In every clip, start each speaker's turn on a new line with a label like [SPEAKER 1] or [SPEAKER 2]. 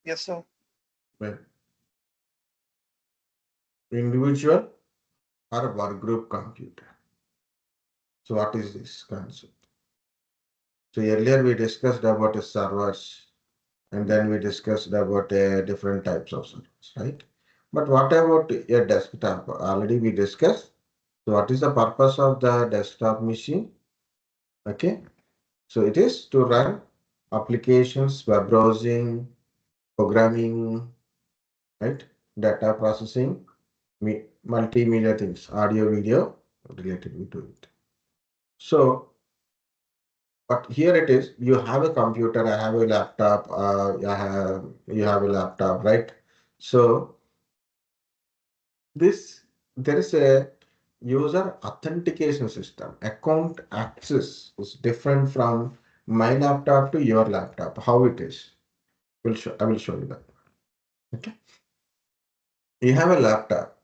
[SPEAKER 1] Yes, sir.
[SPEAKER 2] Well, individual or work group computer. So what is this concept? So earlier we discussed about the servers and then we discussed about different types of servers, right? But what about a desktop? Already we discussed. So what is the purpose of the desktop machine? Okay. So it is to run applications, web browsing, programming, right? Data processing, multimedia things, audio, video related to it. So, but here it is, you have a computer, I have a laptop, you have a laptop, right? So this, there is a user authentication system. Account access is different from my laptop to your laptop. How it is? I will show you that. Okay. You have a laptop,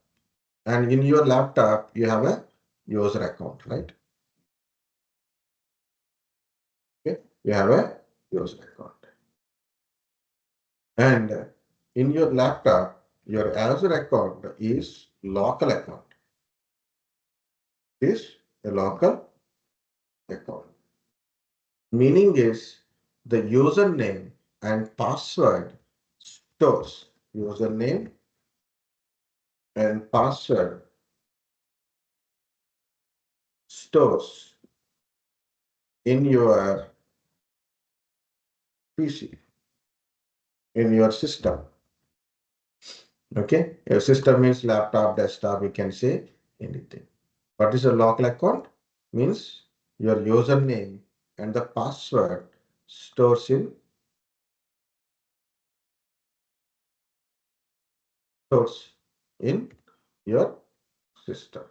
[SPEAKER 2] and in your laptop you have a user account, right? Okay. You have a user account, and in your laptop, your user account is local account. Is a local account. Meaning is the username and password stores username and password stores in your PC, in your system. Okay, your system means laptop, desktop, you can say anything. What is a local account? Means your username and the password stores in your system.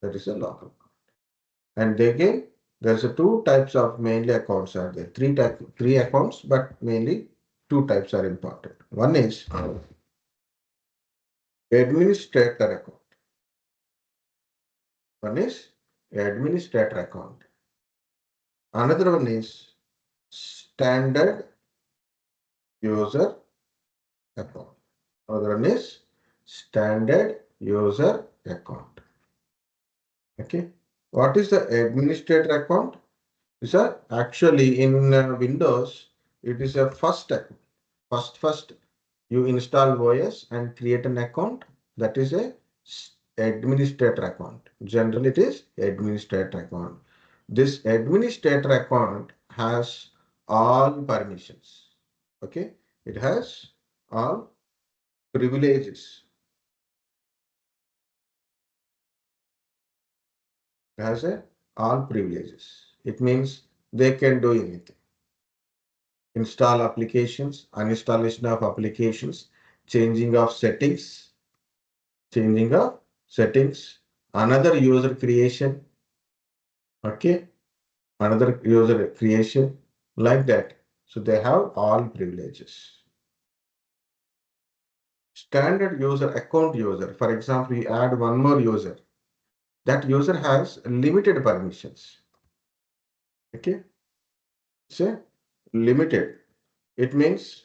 [SPEAKER 2] That is a local account. And again, there's a two types of mainly accounts are there. Three accounts, but mainly two types are important. One is administrator account. One is administrator account. Another one is standard user account. Another one is standard user account. Okay. What is the administrator account? Is actually in Windows, it is a first account. First, you install OS and create an account. That is a administrator account. Generally, it is administrator account. This administrator account has all permissions. Okay, it has all privileges. It has all privileges. It means they can do anything. Install applications, uninstallation of applications, changing of settings, another user creation, okay, another user creation, like that. So they have all privileges. Standard user, account user, for example, you add one more user. That user has limited permissions. Okay, say limited. It means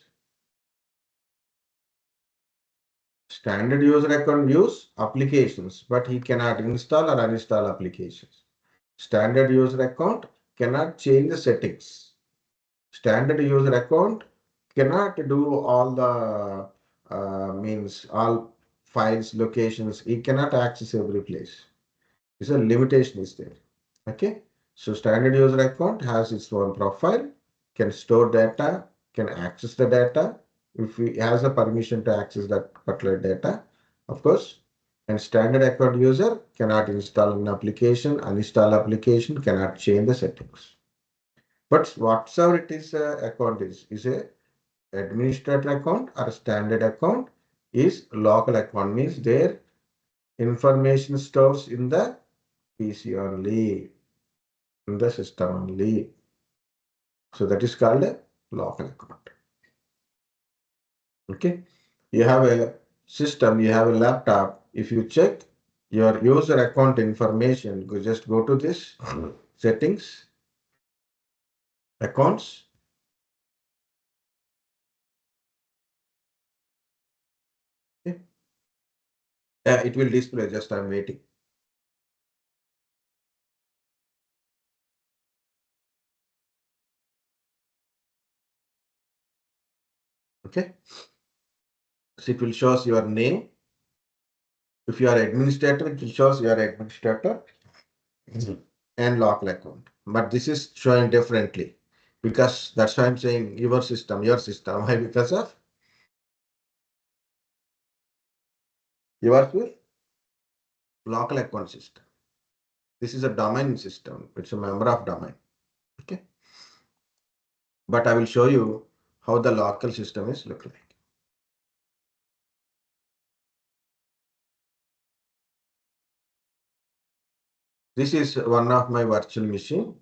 [SPEAKER 2] standard user account use applications, but he cannot install or uninstall applications. Standard user account cannot change the settings. Standard user account cannot do all the means all files, locations. He cannot access every place. It's a limitation is there. Okay. So standard user account has its own profile, can store data, can access the data if he has a permission to access that particular data, of course. And standard account user cannot install an application, uninstall application, cannot change the settings. But whatsoever it is account is a administrator account or a standard account is local account means their information stores in the PC only, in the system only. So that is called a local account. Okay. You have a system, you have a laptop. If you check your user account information, just go to this settings, accounts, It will display, just I'm waiting. Okay. So it will show us your name. If you are administrator, it will show us your administrator and local account. But this is showing differently because that's why I'm saying your system. Why? Because of yours will local account system. This is a domain system. It's a member of domain. Okay. But I will show you how the local system is look like. This is one of my virtual machine.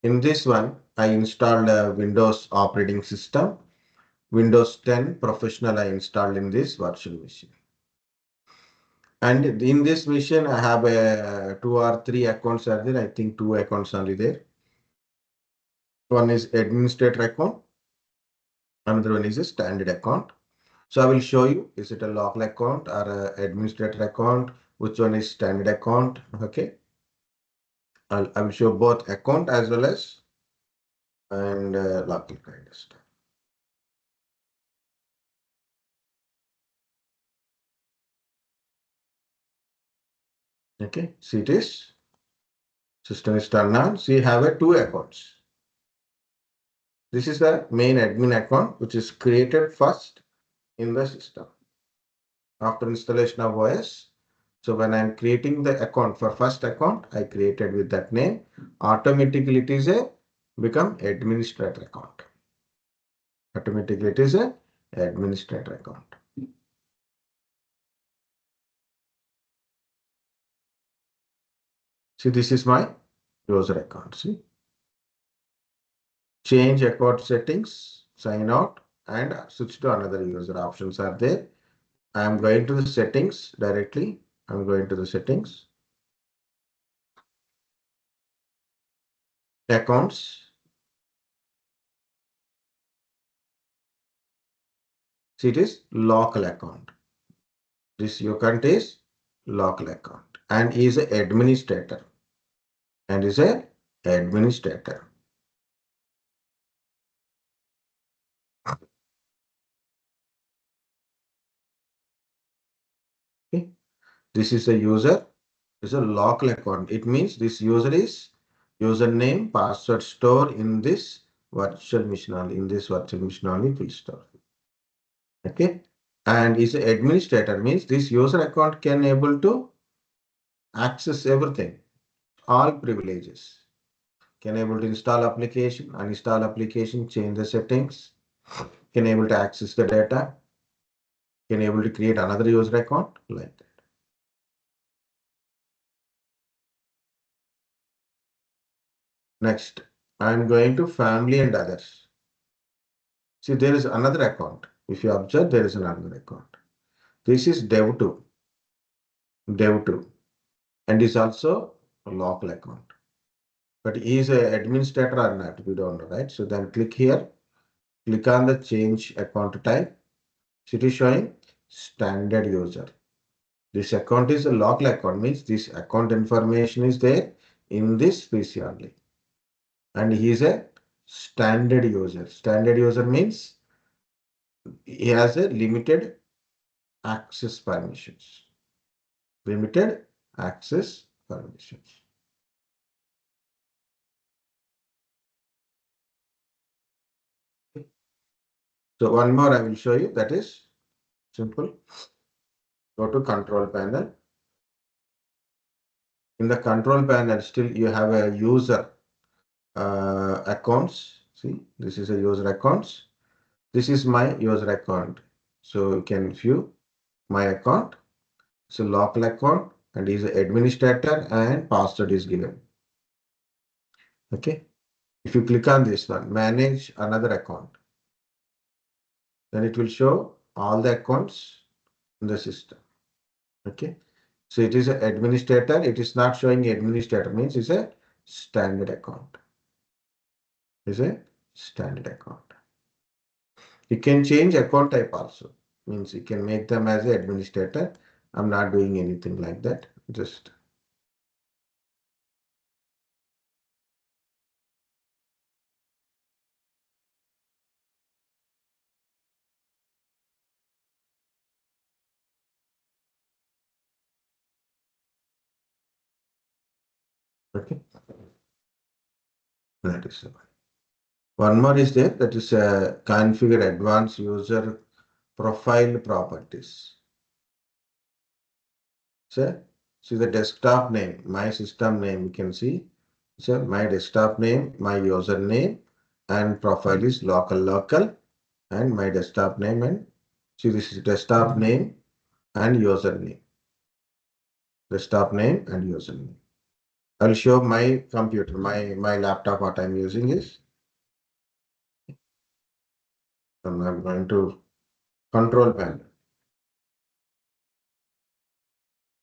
[SPEAKER 2] In this one, I installed a Windows operating system. Windows 10 Professional I installed in this virtual machine. And in this machine, I have two or three accounts are there. I think two accounts only there. One is administrator account. Another one is a standard account. So I will show you, is it a local account or a administrator account? Which one is standard account? Okay. I will show both account as well as and local kind of stuff. Okay. See this system is turned on. So you have a two accounts. This is the main admin account which is created first in the system after installation of OS. So when I'm creating the account for first account, I created with that name. Automatically it is a become administrator account. Automatically it is a administrator account. See, this is my user account. See, change account settings, sign out, and switch to another user options are there. I am going to the settings directly. I'm going to the settings, accounts. See, it is local account. This account is local account and is a administrator and is a administrator. Okay. This is a user. This is a local account. It means this user is username, password store in this virtual machine only. In this virtual machine only it will store. Okay. And is a administrator means this user account can able to access everything, all privileges. Can able to install application, uninstall application, change the settings, can able to access the data, can able to create another user account like that. Next, I'm going to family and others. See, there is another account. If you observe, there is another account. This is dev2, and is also a local account. But he is an administrator or not, we don't know, right? So then click here, click on the change account type. So it is showing standard user. This account is a local account, means this account information is there in this PC only. And he is a standard user. Standard user means he has a limited access permissions. Limited access permissions. So one more I will show you, that is simple. Go to control panel. In the control panel, still you have a user accounts. See, this is a user accounts. This is my user account. So you can view my account. It's a local account and is an administrator and password is given. Okay. If you click on this one, manage another account, then it will show all the accounts in the system. Okay. So it is an administrator. It is not showing administrator, means it's a standard account. It's a standard account. You can change account type also. means you can make them as an administrator. I'm not doing anything like that. Just okay. That is the one. One more is there, that is configure advanced user profile properties. So, see the desktop name, my system name, you can see. So, my desktop name, my username, and profile is local, and my desktop name, and see this is desktop name and username. Desktop name and username. I'll show my computer, my laptop, what I'm using is. And I'm going to control panel.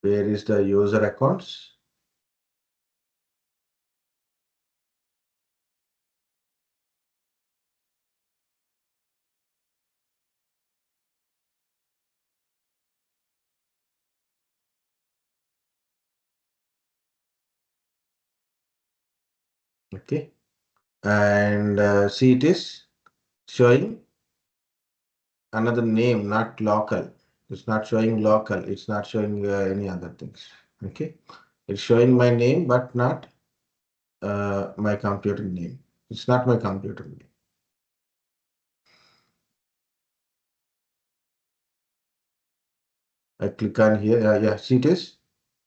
[SPEAKER 2] Where is the user accounts? Okay. And see, it is showing another name, not local. It's not showing local. It's not showing any other things. Okay. It's showing my name, but not my computer name. It's not my computer name. I click on here. Yeah, see, it is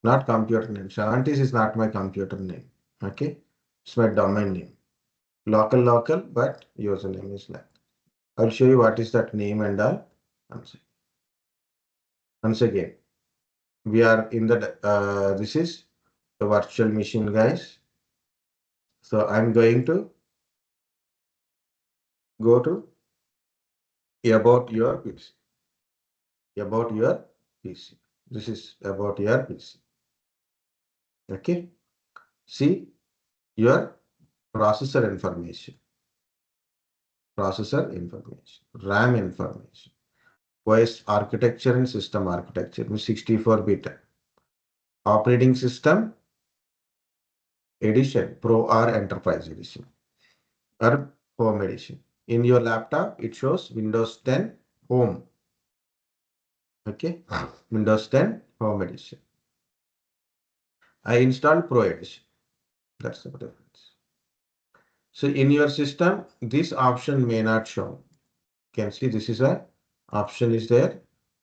[SPEAKER 2] not computer name. Shantis is not my computer name. Okay. It's my domain name. Local, but username is like. I'll show you what is that name and all. Once again, we are in the, this is the virtual machine, guys. So I'm going to go to about your PC. About your PC. This is about your PC. Okay. See your processor information, RAM information, OS architecture and system architecture, 64-bit. Operating system edition, Pro or Enterprise edition, or Home edition. In your laptop, it shows Windows 10 Home. Okay, Windows 10 Home edition. I installed Pro edition. That's the difference. So in your system, this option may not show. You can see this is a option is there.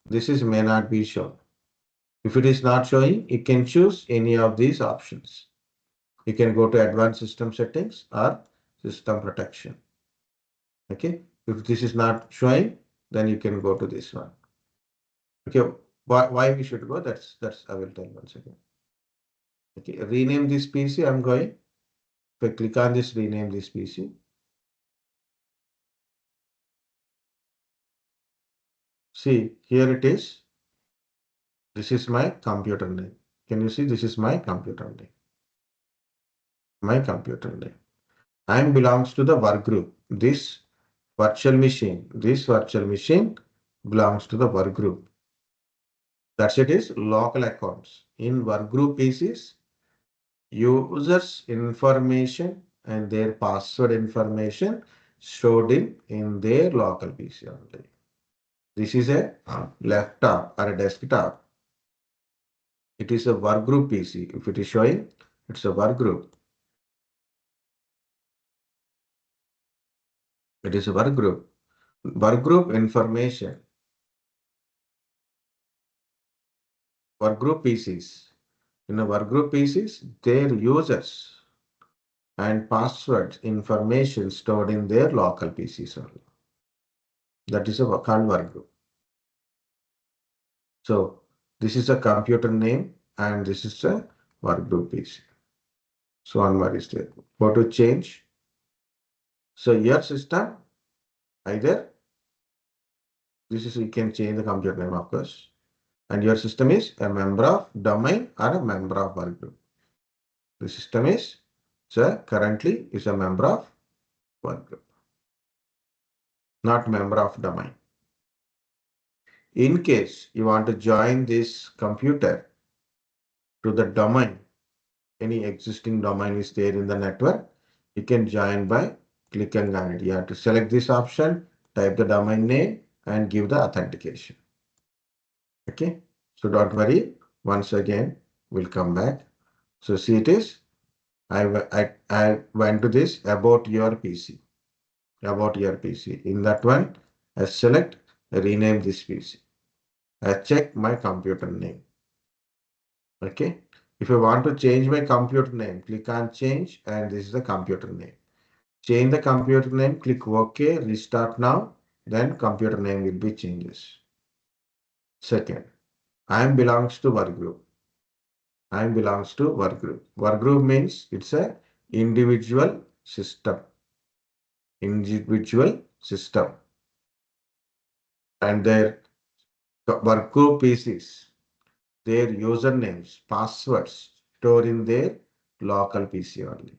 [SPEAKER 2] This is may not be shown. If it is not showing, you can choose any of these options. You can go to advanced system settings or system protection. Okay. If this is not showing, then you can go to this one. Okay. Why we should go? That's I will tell once again. Okay. Rename this PC. I'm going. If I click on this, rename this PC. See, here it is. This is my computer name. Can you see? This is my computer name. My computer name. I belongs to the work group. This virtual machine belongs to the work group. That's it is local accounts. In work group PCs, users information and their password information stored in their local PC only. This is a laptop or a desktop. It is a work group PC. If it is showing, it's a work group. It is a work group. Work group information. Work group PCs. In a work group PCs, their users and passwords information stored in their local PCs only. That is a called work group. So this is a computer name and this is a work group PC. So one more is there. Go to change. So your system, either this is, you can change the computer name, of course, and your system is a member of domain or a member of work group. The system is, so currently is a member of work group, not member of domain. In case you want to join this computer to the domain, any existing domain is there in the network, you can join by clicking on it. You have to select this option, type the domain name and give the authentication. Okay, so don't worry. Once again, we'll come back. So see it is, I went to this about your PC, about your PC. In that one, I select, rename this PC. I check my computer name. Okay. If I want to change my computer name, click on change and this is the computer name. Change the computer name, click OK, restart now, then computer name will be changes. Second, I belongs to work group. I belongs to work group. Work group means it's a individual system. Individual system. And their work group PCs, their usernames, passwords stored in their local PC only.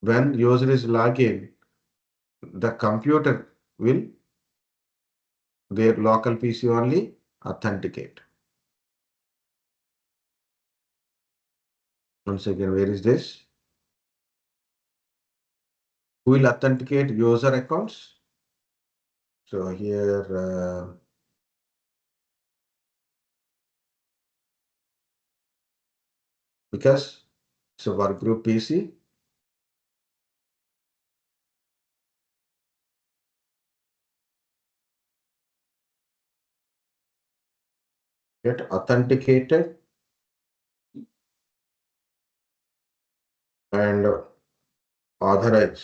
[SPEAKER 2] When user is login, the computer will, their local PC only, authenticate. Once again, where is this? Who will authenticate user accounts? So here, because it's a work group PC, get authenticated and authorized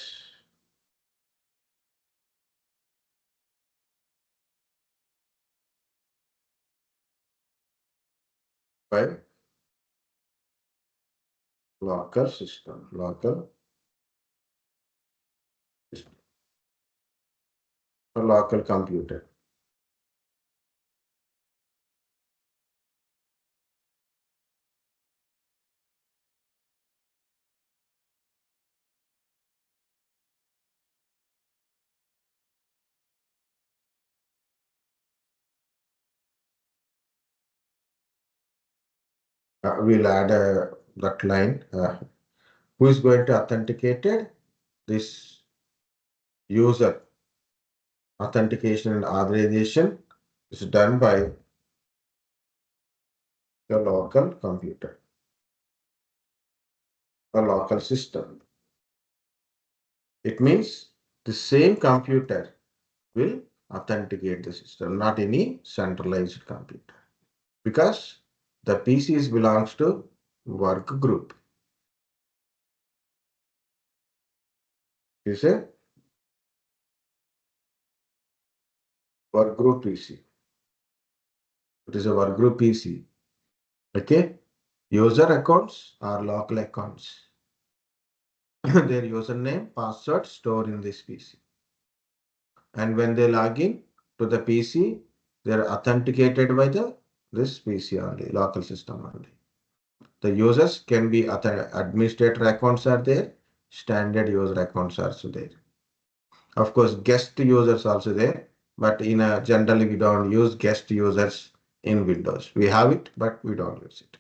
[SPEAKER 2] by local system, local system, a local computer. We'll add that line. Who is going to authenticate it? This user authentication and authorization is done by the local computer, a local system. It means the same computer will authenticate the system, not any centralized computer, because the PCs belongs to work group. Is a work group PC. It is a work group PC. Okay. User accounts are local accounts. Their username, password stored in this PC. And when they log in to the PC, they are authenticated by this PC only, local system only. The users can be administrator accounts are there, standard user accounts are also there. Of course, guest users also there, but in a generally we don't use guest users in Windows. We have it, but we don't use it.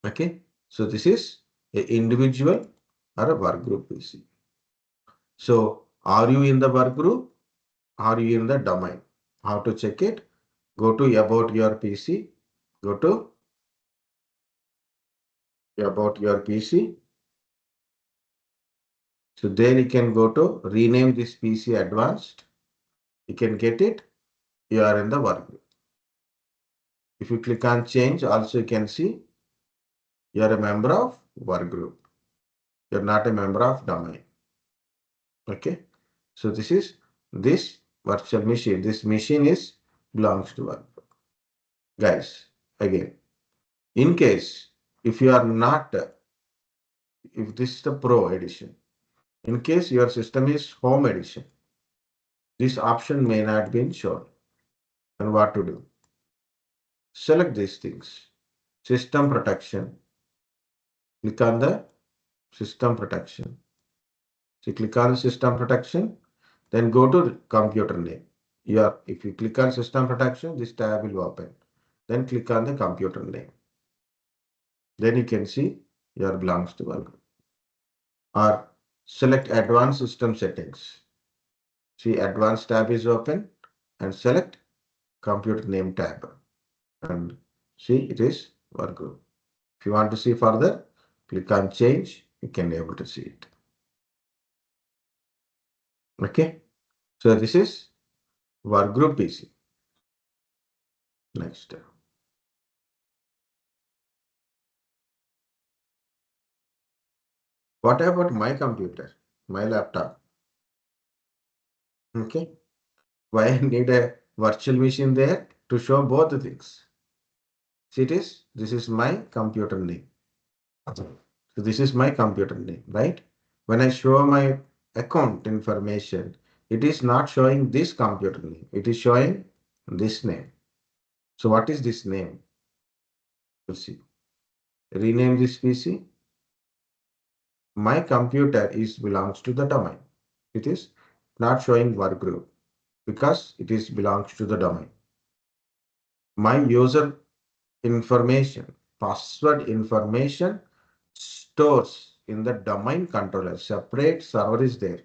[SPEAKER 2] Okay, so this is a individual or a work group PC. So are you in the work group? Are you in the domain? How to check it? Go to about your PC. Go to about your PC. So there you can go to rename this PC advanced. You can get it. You are in the work group. If you click on change, also you can see you are a member of work group. You're not a member of domain. Okay. So this is this virtual machine. This machine is belongs to work group. Guys, again, in case if you are not, if this is the pro edition, in case your system is home edition, this option may not be shown. And what to do? Select these things. System protection. Click on the system protection. So click on system protection, then go to computer name. if you click on system protection, this tab will open. Then click on the computer name. Then you can see your belongs to workgroup. Or select advanced system settings. See, advanced tab is open and select computer name tab. And see, it is workgroup. If you want to see further, click on change. You can be able to see it. Okay. So this is workgroup PC. Next. What about my computer, my laptop? Okay. Why I need a virtual machine there? To show both the things. See, this is my computer name. So this is my computer name, right? When I show my account information, it is not showing this computer name. It is showing this name. So what is this name? We'll see. Rename this PC. My computer belongs to the domain. It is not showing workgroup because it belongs to the domain. My user information, password information stores in the domain controller. Separate server is there.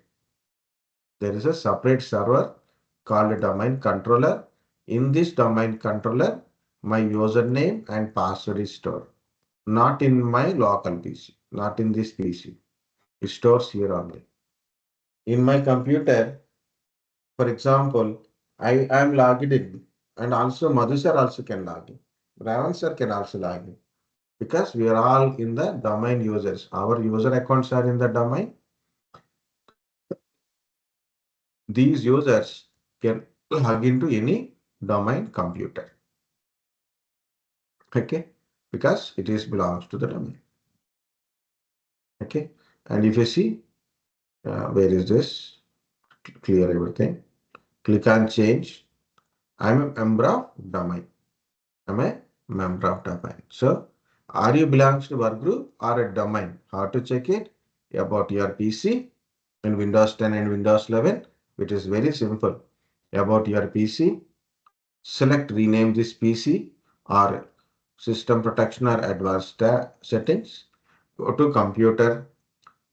[SPEAKER 2] There is a separate server called domain controller. In this domain controller, my username and password is stored. Not in my local PC, not in this PC. It stores here only. In my computer, for example, I am logged in and also Madhu sir also can log in. Ravan sir can also log in because we are all in the domain users. Our user accounts are in the domain. These users can log into any domain computer. Okay, because it belongs to the domain. Okay, and if you see where is this? Clear everything. Click on change. I'm a member of domain. I'm a member of domain. So, are you belongs to work group or a domain? How to check it? About your PC in Windows 10 and Windows 11. It is very simple. About your PC, select rename this PC or system protection or advanced settings. Go to computer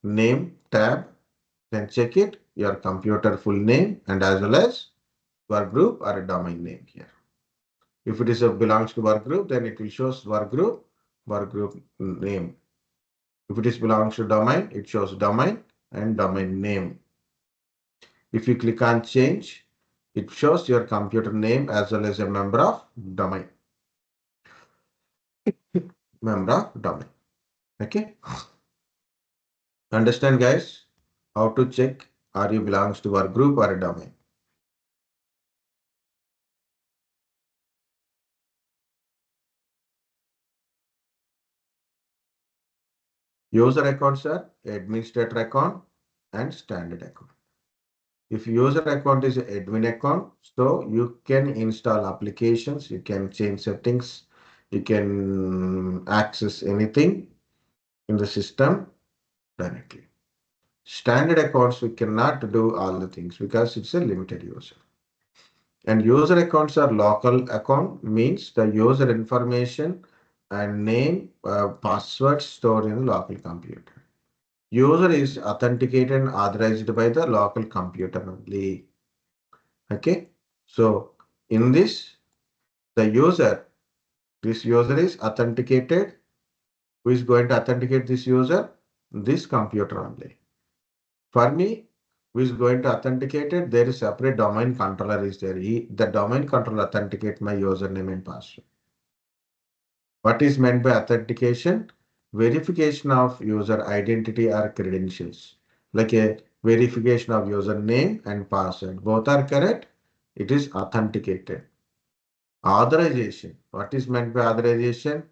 [SPEAKER 2] name tab. Then check it, your computer full name and as well as work group or a domain name here. If it is belongs to work group, then it will show work group name. If it belongs to domain, it shows domain and domain name. If you click on change, it shows your computer name as well as a member of domain. Member of domain. Okay. Understand guys how to check are you belongs to work group or a domain. User accounts are administrator account and standard account. If user account is admin account, so you can install applications, you can change settings, you can access anything in the system directly. Standard accounts, we cannot do all the things because it's a limited user. And user accounts are local account means the user information and name, password stored in the local computer. User is authenticated and authorized by the local computer only. Okay. So in this, this user is authenticated. Who is going to authenticate this user? This computer only. For me, who is going to authenticate it? There is separate domain controller is there. The domain controller authenticate my username and password. What is meant by authentication? Verification of user identity or credentials. Like a verification of username and password. Both are correct. It is authenticated. Authorization. What is meant by authorization?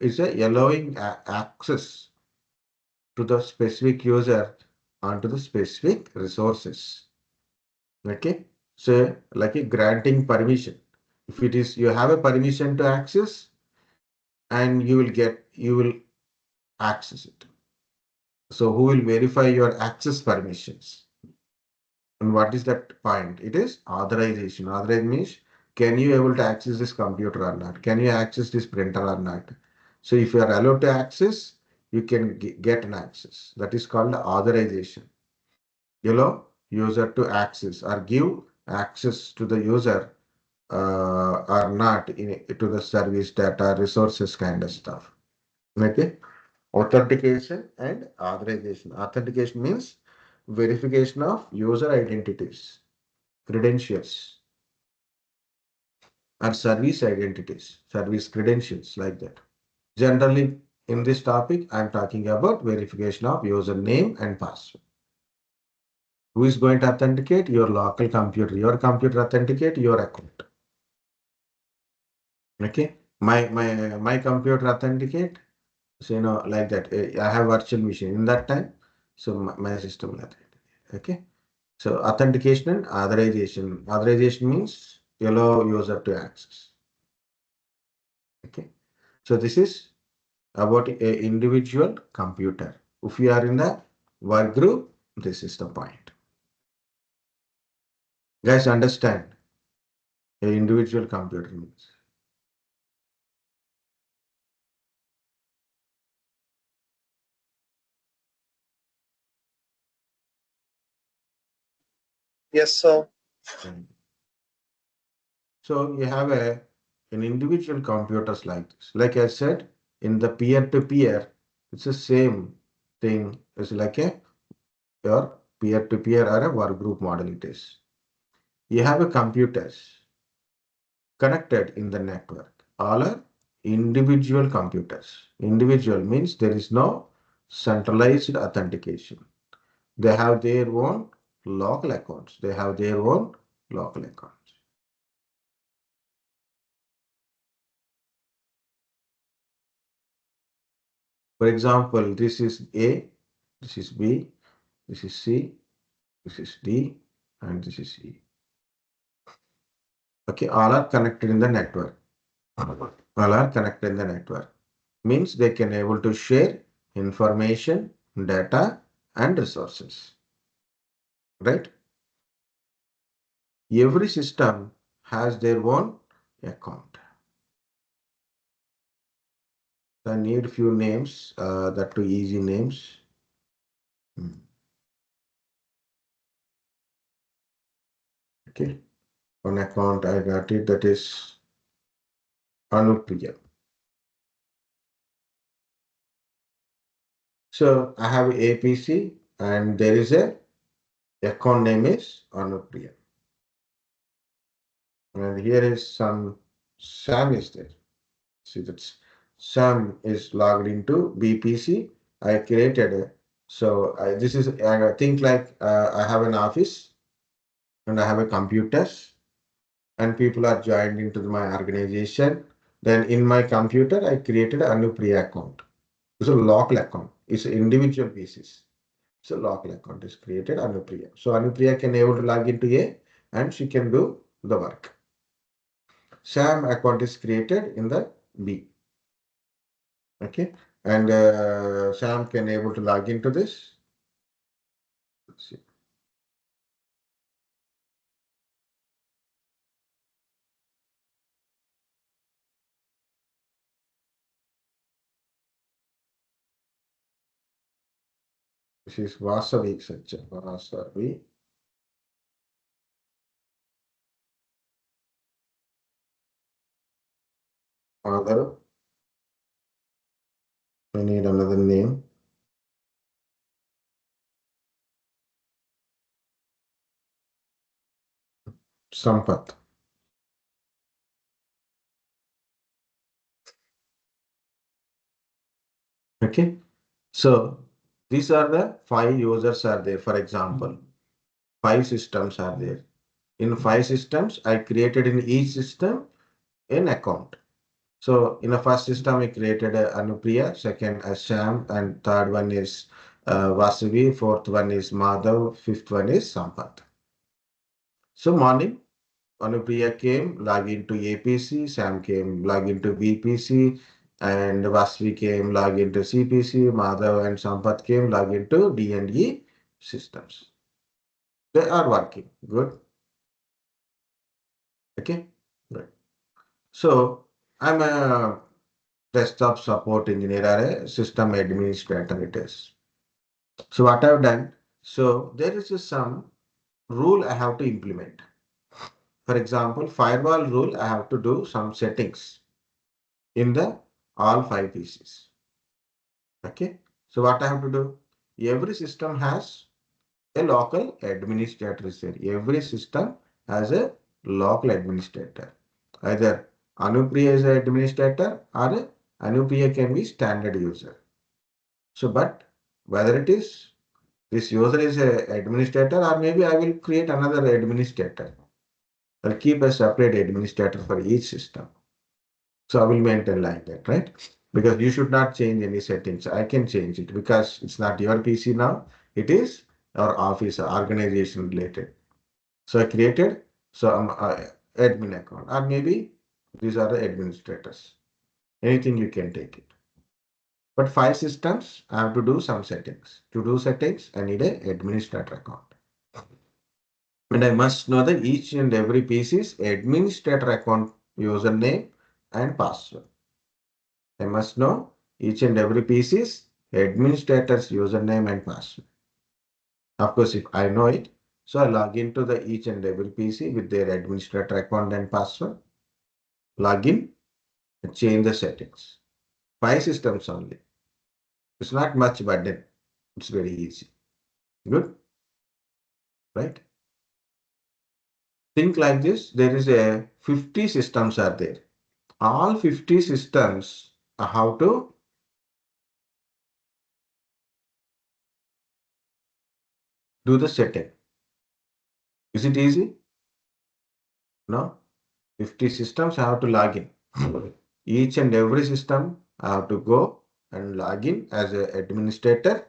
[SPEAKER 2] Is allowing access to the specific user onto the specific resources. Okay. So like a granting permission. If it is you have a permission to access and you will access it. So who will verify your access permissions? And what is that point? It is authorization. Authorization means, can you able to access this computer or not? Can you access this printer or not? So if you are allowed to access, you can get an access. That is called authorization. Allow user to access or give access to the user or not to the service data resources kind of stuff. Okay. Authentication and authorization. Authentication means verification of user identities, credentials, or service identities, service credentials like that. Generally, in this topic, I'm talking about verification of username and password. Who is going to authenticate? Your local computer. Your computer authenticate your account. Okay. My computer authenticate. So like that. I have virtual machine in that time. So my system will authenticate. Okay. So authentication and authorization. Authorization means allow user to access. Okay. So this is about a individual computer. If you are in the work group, this is the point. Guys, understand a individual computer means.
[SPEAKER 1] Yes, sir.
[SPEAKER 2] So you have an individual computers like this. Like I said, in the peer-to-peer, it's the same thing. It's like your peer-to-peer or a work group model it is. You have a computers connected in the network. All are individual computers. Individual means there is no centralized authentication. They have their own local accounts. They have their own local accounts. For example, this is A, this is B, this is C, this is D, and this is E. Okay, all are connected in the network. All are connected in the network. Means they can able to share information, data, and resources. Right? Every system has their own account. I need few names, that two easy names. Okay, one account I got it, that is Anupriya. So I have APC and there is a account name is Anupriya. And here is some Sam is there. See that's Sam is logged into BPC. I created a so this is I think like I have an office and I have a computers and people are joined into my organization. Then in my computer, I created a Anupriya account. It's a local account. It's an individual basis. So local account is created Anupriya. So Anupriya can able to log into A and she can do the work. Sam account is created in the B. Okay. And Sam can able to log into this. Let's see. This is Vasavi section. Vasavi. Other. I need another name. Sampath. Okay. So these are the 5 users are there. For example, 5 systems are there. In 5 systems, I created in each system an account. So in the first system, I created a Anupriya, second a Sham, and third one is Vasavi, fourth one is Madhav, fifth one is Sampath. So morning, Anupriya came, log into APC, Sam came, log into BPC, and Vasavi came, log into CPC, Madhav and Sampath came, log into D&E systems. They are working. Good. Okay. Good. So I'm a desktop support engineer or a system administrator it is. So what I've done, so there is some rule I have to implement. For example, firewall rule, I have to do some settings in the all 5 pieces. Okay. So what I have to do? Every system has a local administrator is there. Every system has a local administrator. Either Anupriya is an administrator or Anupriya can be standard user. So, but whether it is this user is a administrator or maybe I will create another administrator. I'll keep a separate administrator for each system. So I will maintain like that, right? Because you should not change any settings. I can change it because it's not your PC now. It is our office organization related. So I created some admin account or maybe these are the administrators. Anything you can take it. But 5 systems, I have to do some settings. To do settings, I need a administrator account. And I must know that each and every piece is administrator account username and password. I must know each and every piece is administrator's username and password. Of course, if I know it, so I log into the each and every PC with their administrator account and password. Log in and change the settings. 5 systems only. It's not much burden. It's very easy. Good, right? Think like this. There is a 50 systems are there. All 50 systems how to do the setting. Is it easy? No. 50 systems I have to log in. Each and every system I have to go and log in as an administrator.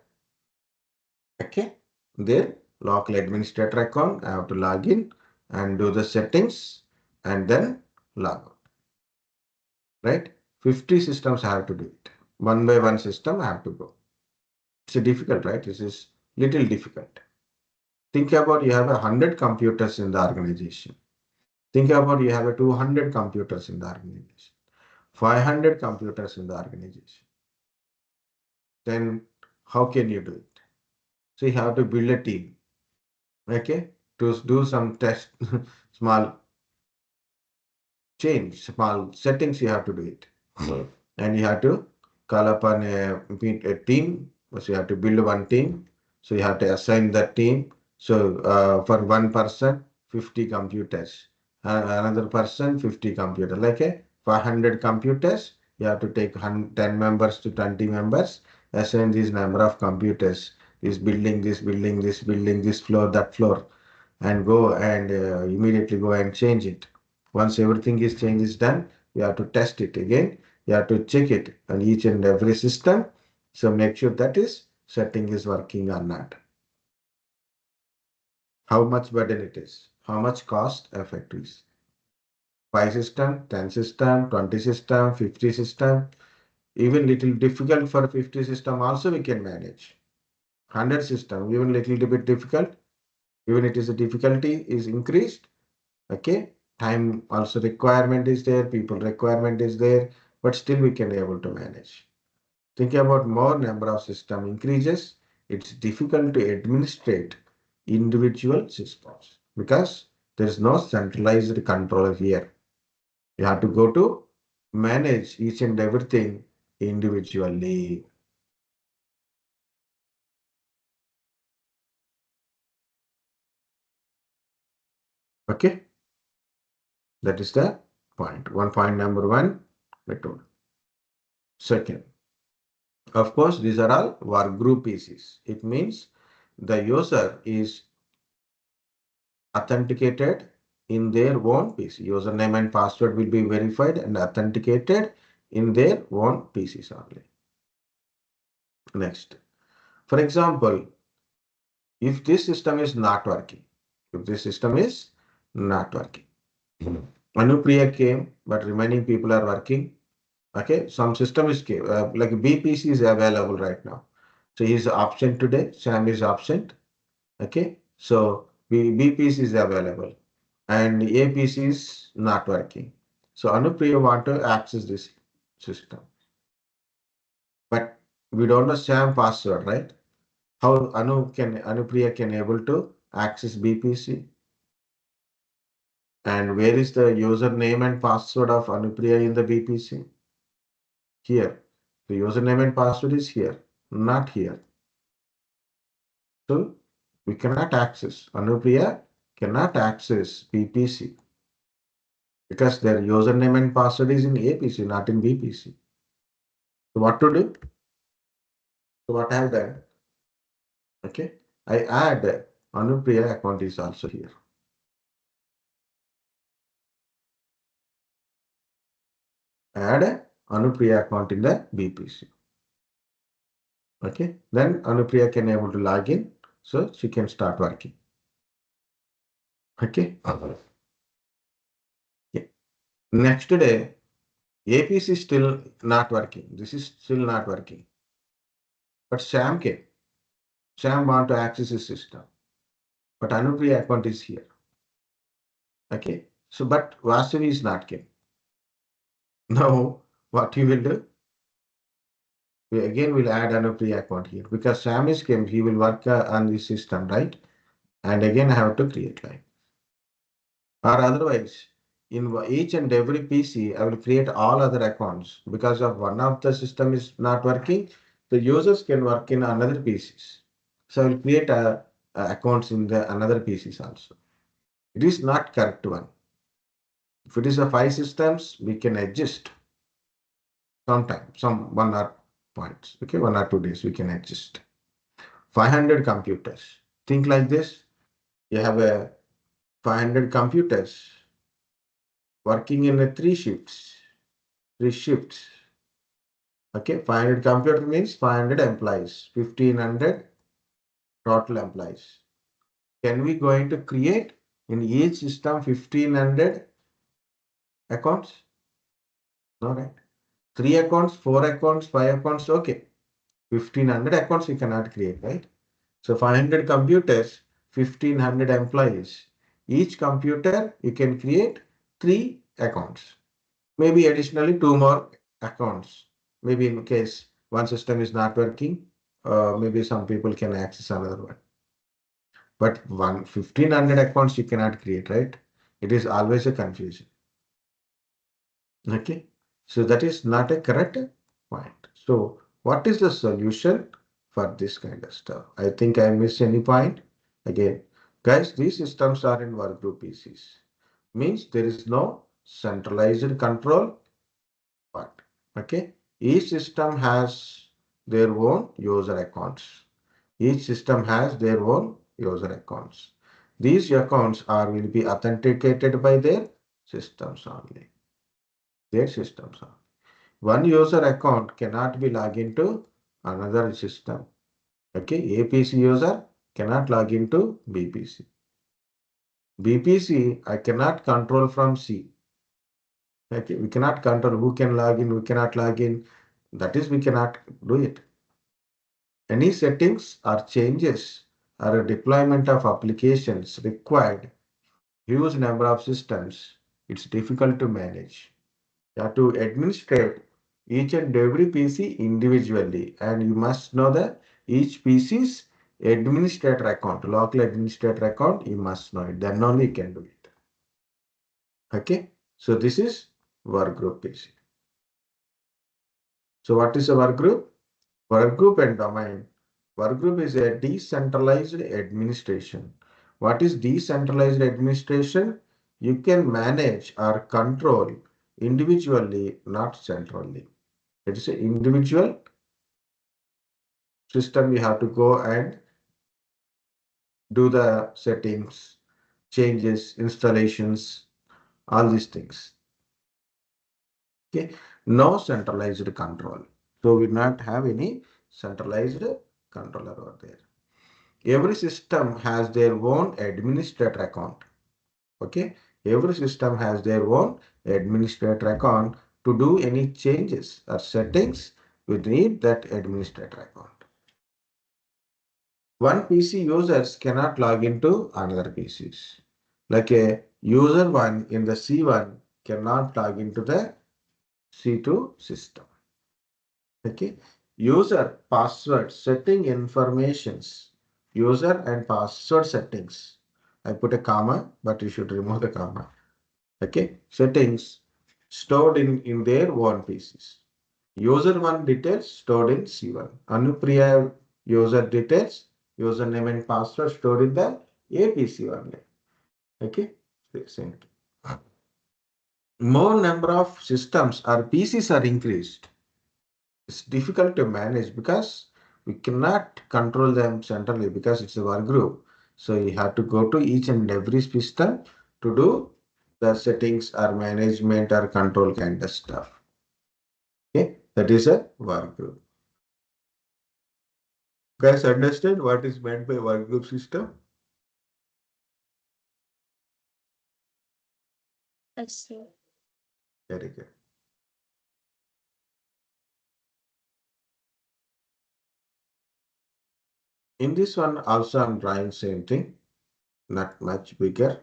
[SPEAKER 2] Okay. Their local administrator account, I have to log in and do the settings and then log out. Right? 50 systems I have to do it. One by one system I have to go. It's difficult, right? This is little difficult. Think about you have 100 computers in the organization. Think about you have 200 computers in the organization. 500 computers in the organization. Then how can you do it? So you have to build a team, okay, to do some test, small change, small settings you have to do it. And you have to call upon a team. So you have to build one team. So you have to assign that team. So for one person, 50 computers. Another person, 50 computers. Like a 500 computers, you have to take 10 members to 20 members, assign this number of computers, this building, this building, this building, this floor, that floor, and go and immediately go and change it. Once everything is changed is done, you have to test it again. You have to check it on each and every system. So make sure that is setting is working or not. How much burden it is, how much cost effect is. 5 system, 10 system, 20 system, 50 system. Even little difficult for 50 system also we can manage. 100 system, even little bit difficult. Even it is a difficulty is increased. Okay. Time also requirement is there, people requirement is there, but still we can be able to manage. Think about more number of system increases, it's difficult to administrate individual systems because there is no centralized control here. You have to go to manage each and everything individually. Okay, that is the point. Point number one, method. Second, of course, these are all work group PCs. It means the user is authenticated in their own PC. Username and password will be verified and authenticated in their own PCs only. Next, for example, if this system is not working, if this system is not working, Anupriya came, but remaining people are working. Okay, some system is like BPC is available right now. So he is absent today. Sam is absent. Okay, so BPC is available and APC is not working. So Anupriya want to access this system. But we don't know SAM password, right? How Anupriya can able to access BPC? And where is the username and password of Anupriya in the BPC? Here. The username and password is here, not here. So we cannot access. Anupriya cannot access BPC because their username and password is in APC, not in BPC. So what to do? So what I have done? Okay, I add Anupriya account is also here. Add Anupriya account in the BPC. Okay, then Anupriya can able to log in, so she can start working. Okay. Yeah. Next day, APC is still not working. This is still not working. But Sam came. Sam want to access his system. But Anupriya account is here. Okay. So, but Vasavi is not came. Now, what you will do? We again will add Anupriya account here because Sam is came. He will work on this system, right? And again, I have to create line. Or otherwise, in each and every PC, I will create all other accounts because of one of the system is not working. The users can work in another PCs. So I will create accounts in the another PCs also. It is not correct one. If it is a 5 systems, we can adjust sometime, some 1 or 2 points. Okay, 1 or 2 days we can adjust. 500 computers. Think like this. You have a 500 computers working in a 3 shifts. 3 shifts. Okay, 500 computer means 500 employees, 1500 total employees. Can we going to create in each system 1500 accounts? No, right? 3 accounts, 4 accounts, 5 accounts, okay. 1500 accounts we cannot create, right? So 500 computers, 1500 employees. Each computer you can create 3 accounts. Maybe additionally 2 more accounts. Maybe in case one system is not working, maybe some people can access another one. But 1500 accounts you cannot create, right? It is always a confusion. Okay. So that is not a correct point. So what is the solution for this kind of stuff? I think I missed any point. Again, guys, these systems are in workgroup PCs. Means there is no centralized control part. Okay. Each system has their own user accounts. Each system has their own user accounts. These accounts will be authenticated by their systems only. Their systems only. One user account cannot be logged into another system. Okay, APC user cannot log into BPC. BPC I cannot control from C. Okay, we cannot control who can log in, who cannot log in. That is, we cannot do it. Any settings or changes or a deployment of applications required huge number of systems. It's difficult to manage. You have to administrate each and every PC individually, and you must know that each PC's administrator account, local administrator account, you must know it. Then only you can do it. Okay. So this is workgroup PC. So what is a workgroup? Workgroup and domain. Workgroup is a decentralized administration. What is decentralized administration? You can manage or control individually, not centrally. It is an individual system. You have to go and do the settings, changes, installations, all these things. Okay, no centralized control. So we not have any centralized controller over there. Every system has their own administrator account. Okay, every system has their own administrator account. To do any changes or settings, we need that administrator account. One PC users cannot log into another PCs. Like a user one in the C1 cannot log into the C2 system. Okay. User password setting informations. User and password settings. I put a comma, but you should remove the comma. Okay. Settings stored in their own PCs. User one details stored in C1. Anupriya user details, username and password stored in the APC only. Okay. Same. More number of systems or PCs are increased. It's difficult to manage because we cannot control them centrally because it's a work group. So you have to go to each and every system to do the settings or management or control kind of stuff. Okay, that is a work group. Guys, understand what is meant by work group system?
[SPEAKER 1] I see.
[SPEAKER 2] Very good. In this one also I'm drawing same thing, not much bigger.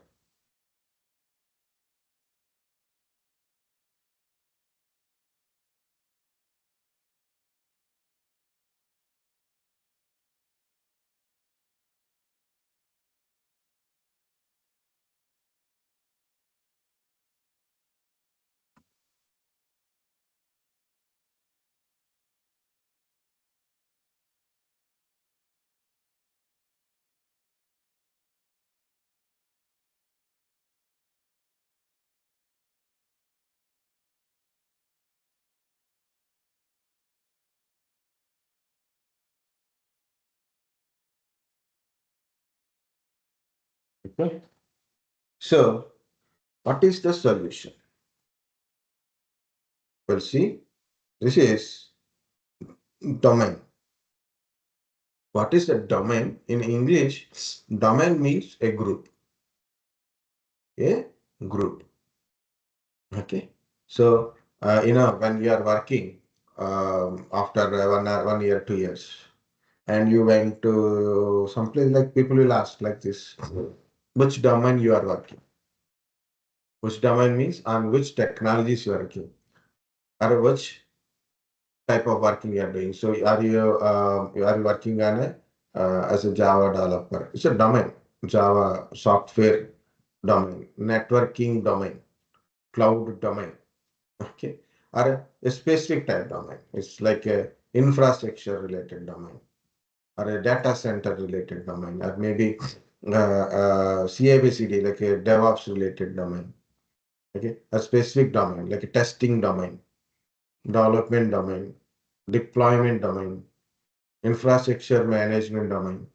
[SPEAKER 2] Okay. So what is the solution? Well, see, this is domain. What is a domain? In English, domain means a group. A group. Okay. So, when you are working after 1 year, 2 years, and you went to some place, like people will ask like this, which domain you are working? Which domain means on which technologies you are working, or which type of working you are doing. So, are you working on a as a Java developer? It's a domain. Java software domain, networking domain, cloud domain. Okay, or a specific type domain. It's like a infrastructure related domain or a data center related domain, or maybe CI/CD like a DevOps related domain. Okay, a specific domain like a testing domain, development domain, deployment domain, infrastructure management domain.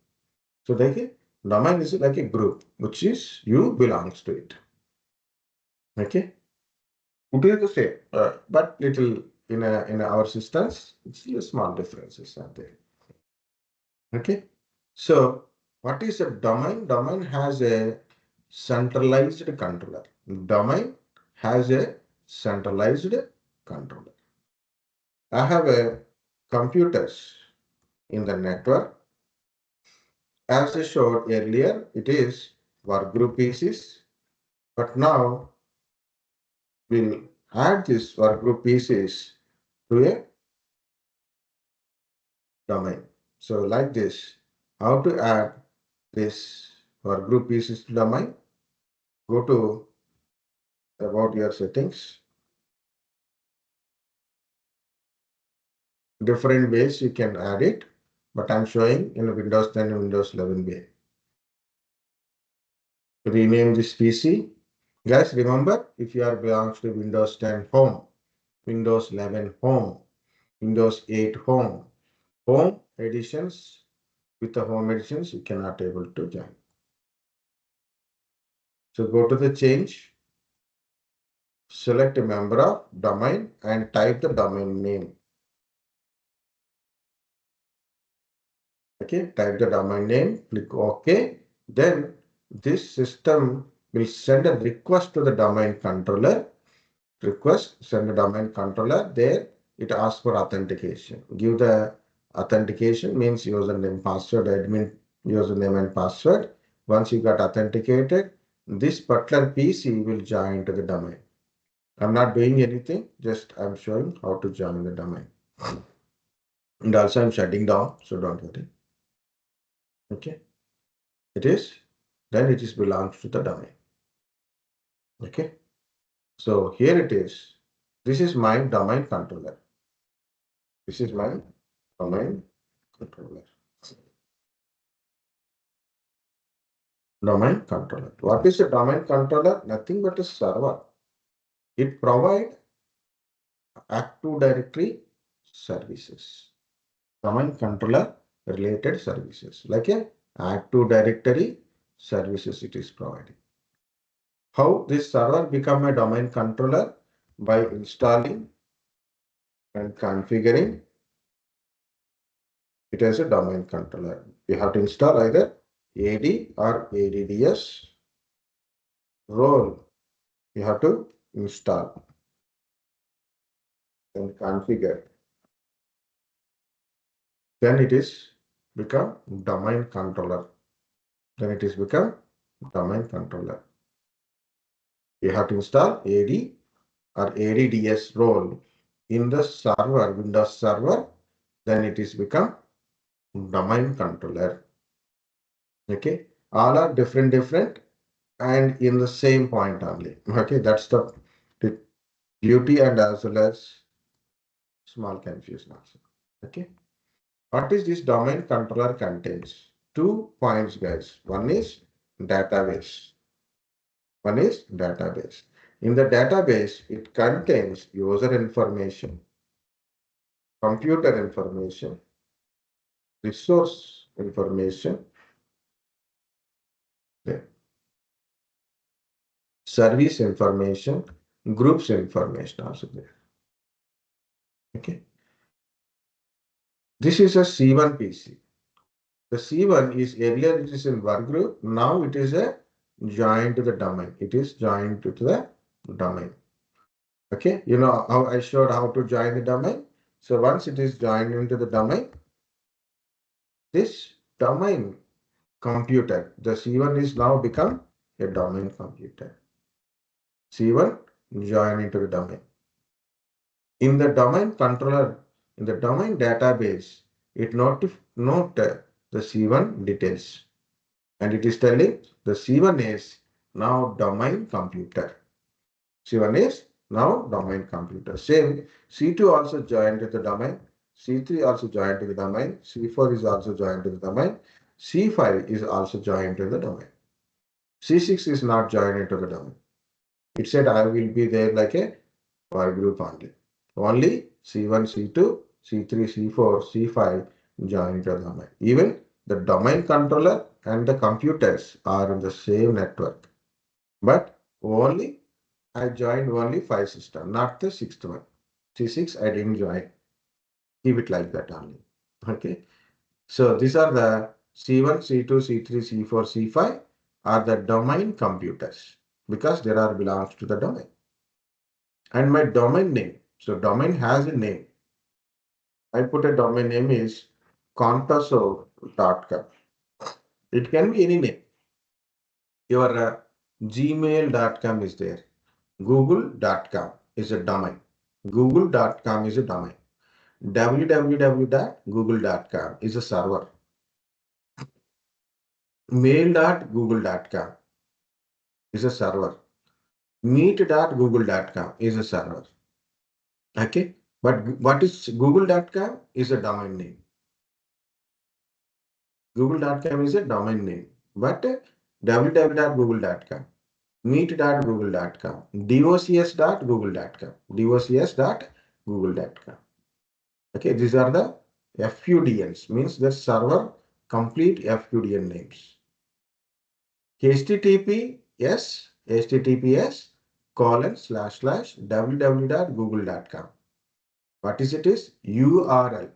[SPEAKER 2] So like a domain is like a group which is you belongs to it. Okay. It is the same, but little in our systems, it's a small differences are there. Okay. So what is a domain? Domain has a centralized controller. Domain has a centralized controller. I have a computers in the network. As I showed earlier, it is workgroup pieces, but now we'll add this workgroup pieces to a domain. So like this, how to add this workgroup pieces to domain? Go to about your settings. Different ways you can add it, but I'm showing in Windows 10 and Windows 11 way. Rename this PC. Guys, remember if you are belongs to Windows 10 home, Windows 11 home, Windows 8 home, home editions with the home editions you cannot able to join. So go to the change, select a member of domain and type the domain name. Okay, type the domain name, click OK. Then this system will send a request to the domain controller. Request, send a domain controller. There it asks for authentication. Give the authentication means username, password, admin username and password. Once you got authenticated, this particular PC will join to the domain. I'm not doing anything, just I'm showing how to join the domain. And also I'm shutting down, so don't worry. Okay. It is, then it is belongs to the domain. Okay. So here it is. This is my domain controller. This is my domain controller. Domain controller. What is a domain controller? Nothing but a server. It provides Active Directory services. Domain controller related services like a Active Directory services it is providing. How this server become a domain controller? By installing and configuring it as a domain controller. You have to install either AD or ADDS role. You have to install and configure. Then it is become domain controller. Then it is become domain controller. You have to install AD or ADDS role in the server, Windows server. Then it is become domain controller. Okay, all are different and in the same point only. Okay, that's the beauty and as well as small confusion also. Okay, what is this domain controller contains? 2 points, guys. One is database. One is database. In the database, it contains user information, computer information, resource information, service information, groups information also there. Okay. This is a C1 PC. The C1 is earlier it is in Workgroup. Now it is a joined to the domain. It is joined to the domain. Okay. You know how I showed how to join the domain. So once it is joined into the domain, this domain computer, the C1 is now become a domain computer. C1 join into the domain. In the domain controller, in the domain database, it note the C1 details. And it is telling the C1 is now domain computer. C1 is now domain computer. Same, C2 also joined to the domain. C3 also joined to the domain. C4 is also joined to the domain. C5 is also joined to the domain. C6 is not joined into the domain. It said I will be there like a Workgroup only. Only C1, C2, C3, C4, C5 joined to the domain. Even the domain controller and the computers are in the same network. But only I joined only 5 system, not the 6th one. C6 I didn't join. Keep it like that only. Okay. So these are the C1, C2, C3, C4, C5 are the domain computers because they are belongs to the domain. And my domain name. So domain has a name. I put a domain name is contaso.com. It can be any name. Your gmail.com is there. Google.com is a domain. Google.com is a domain. www.google.com is a server. Mail.google.com is a server. Meet.google.com is a server. Okay. But what is google.com is a domain name. Google.com is a domain name. But www.google.com, meet.google.com, docs.google.com, docs.google.com. Okay, these are the FUDNs, means the server complete FUDN names. https://www.google.com. What is it is? URL.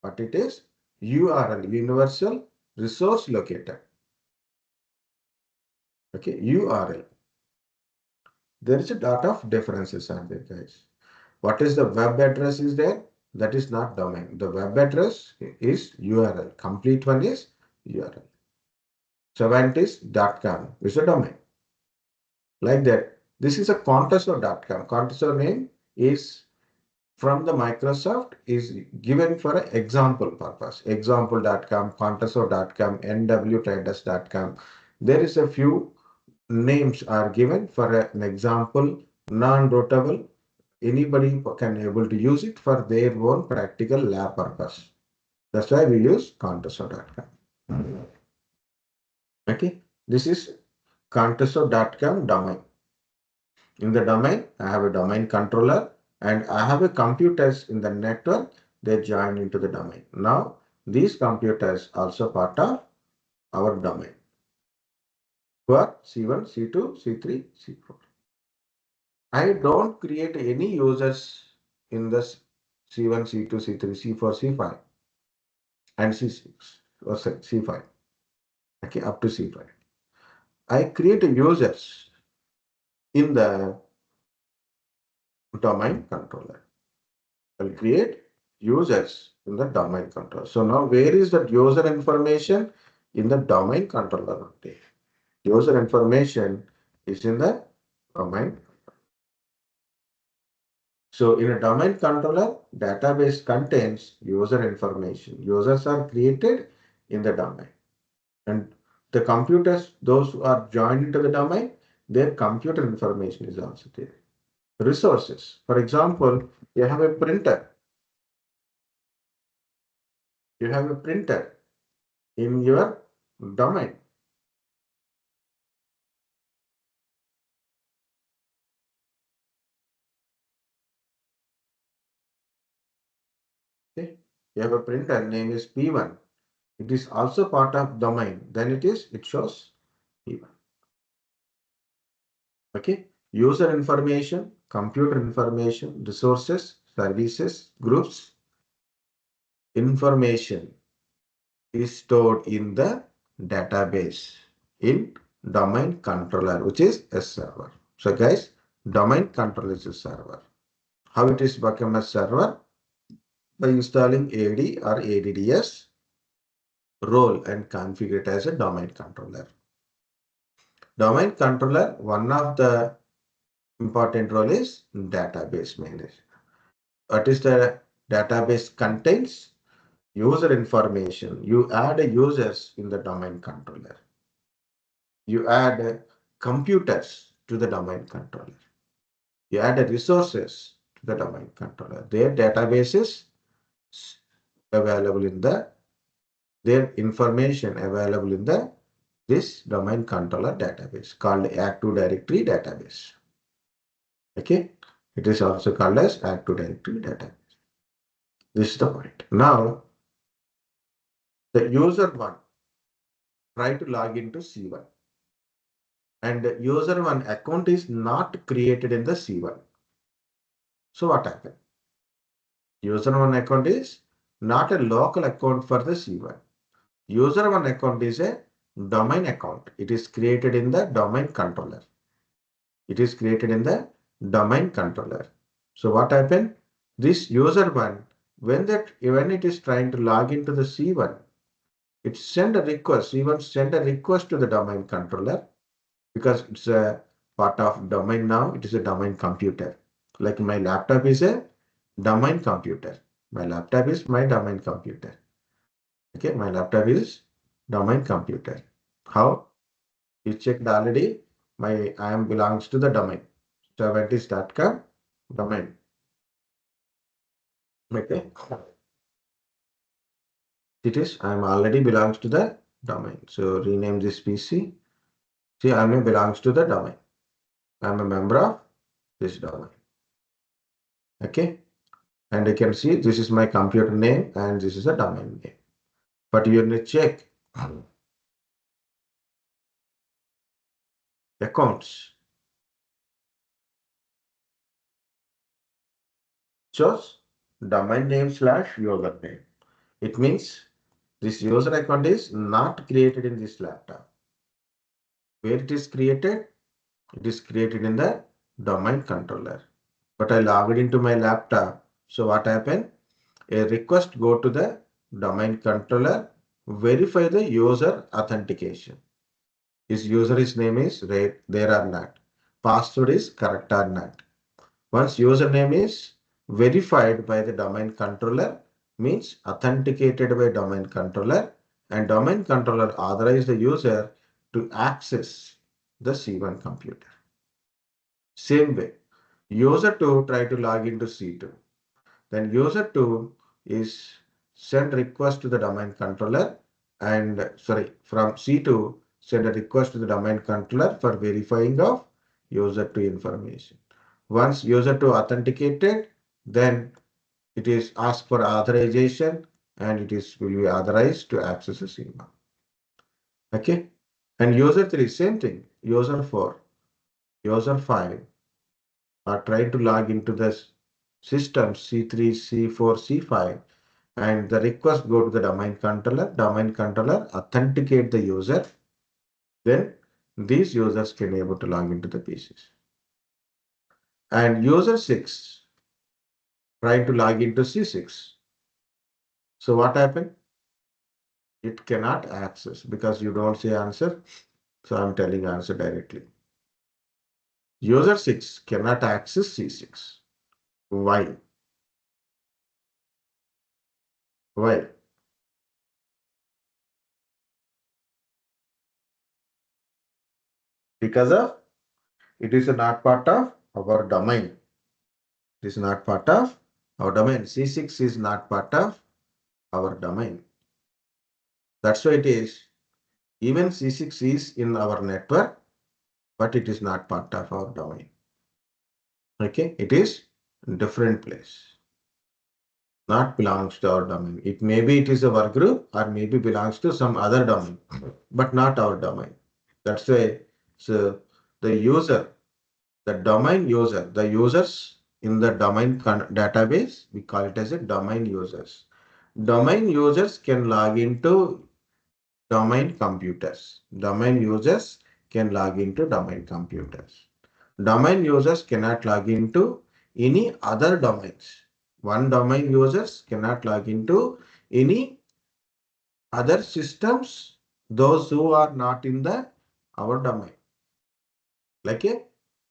[SPEAKER 2] What it is? URL, Universal Resource Locator. Okay, URL. There is a lot of differences are there, guys. What is the web address is there? That is not domain. The web address is URL. Complete one is URL. Scientist.com is a domain. Like that. This is a contessor.com. Contessor name is from the Microsoft is given for an example purpose. Example.com, contessor.com, nwtraders.com. There is a few names are given for an example, non-routable. Anybody can able to use it for their own practical lab purpose. That's why we use contessor.com. Okay, this is contessor.com domain. In the domain, I have a domain controller and I have a computers in the network. They join into the domain. Now, these computers also part of our domain. Who are C1, C2, C3, C4. I don't create any users in this C1, C2, C3, C4, C5 and C6 or C5. Okay, up to C5. I create users in the domain controller. I'll create users in the domain controller. So now where is that user information? In the domain controller only. User information is in the domain. So in a domain controller, database contains user information. Users are created in the domain. And the computers, those who are joined into the domain, their computer information is also there. Resources. For example, you have a printer. You have a printer in your domain. Okay. You have a printer name is P1. It is also part of domain. Then it shows P1. Okay. User information, computer information, resources, services, groups, information is stored in the database in domain controller, which is a server. So guys, domain controller is a server. How it is become a server? By installing AD or ADDS role and configure it as a domain controller. Domain controller, one of the important role is database manager. What is the database contains? User information. You add users in the domain controller. You add computers to the domain controller. You add resources to the domain controller. Their database is available in their information available in this domain controller database called Active Directory database. Okay, it is also called as Active Directory database. This is the point. Now, the user one try to log into C1 and the user one account is not created in the C1. So what happened? User one account is not a local account for the C1. User one account is a domain account. It is created in the domain controller. It is created in the domain controller. So what happened? This user one, when it is trying to log into the C1, it send a request. C1 send a request to the domain controller because it's a part of domain now. It is a domain computer. Like my laptop is a domain computer. My laptop is my domain computer. Okay, my laptop is domain computer. How? You checked already. I am belongs to the domain. Servantis.com domain. Okay. It is, I am already belongs to the domain. So rename this PC. See, I am belongs to the domain. I am a member of this domain. Okay. And you can see this is my computer name and this is a domain name. But you need to check accounts. Shows domain name / user name. It means this user account is not created in this laptop. Where it is created? It is created in the domain controller. But I logged into my laptop. So what happened? A request go to the domain controller. verify the user authentication. His user's name is there or not. Password is correct or not. Once username is verified by the domain controller, means authenticated by domain controller, and domain controller authorized the user to access the C1 computer. Same way, user 2 try to log into C2. Then user 2 is send request to the domain controller and from C2 send a request to the domain controller for verifying of user 2 information. Once user 2 authenticated, then it is asked for authorization and will be authorized to access the schema. Okay. And user 3, same thing. User 4, user 5 are trying to log into the system C3, C4, C5, and the request go to the domain controller authenticate the user, then these users can able to log into the PCs. And user 6 trying to log into C6. So what happened? It cannot access because you don't say answer. So I'm telling answer directly. User 6 cannot access C6. Why? Why? Because of it is not part of our domain. It is not part of our domain. C6 is not part of our domain. That's why it is. Even C6 is in our network, but it is not part of our domain. Okay, it is different place. Not belongs to our domain. It is a work group or maybe belongs to some other domain, but not our domain. That's why so the user, the domain user, the users in the domain database, we call it as a domain users. Domain users can log into domain computers. Domain users can log into domain computers. Domain users cannot log into any other domains. One domain users cannot log into any other systems, those who are not in the our domain. Like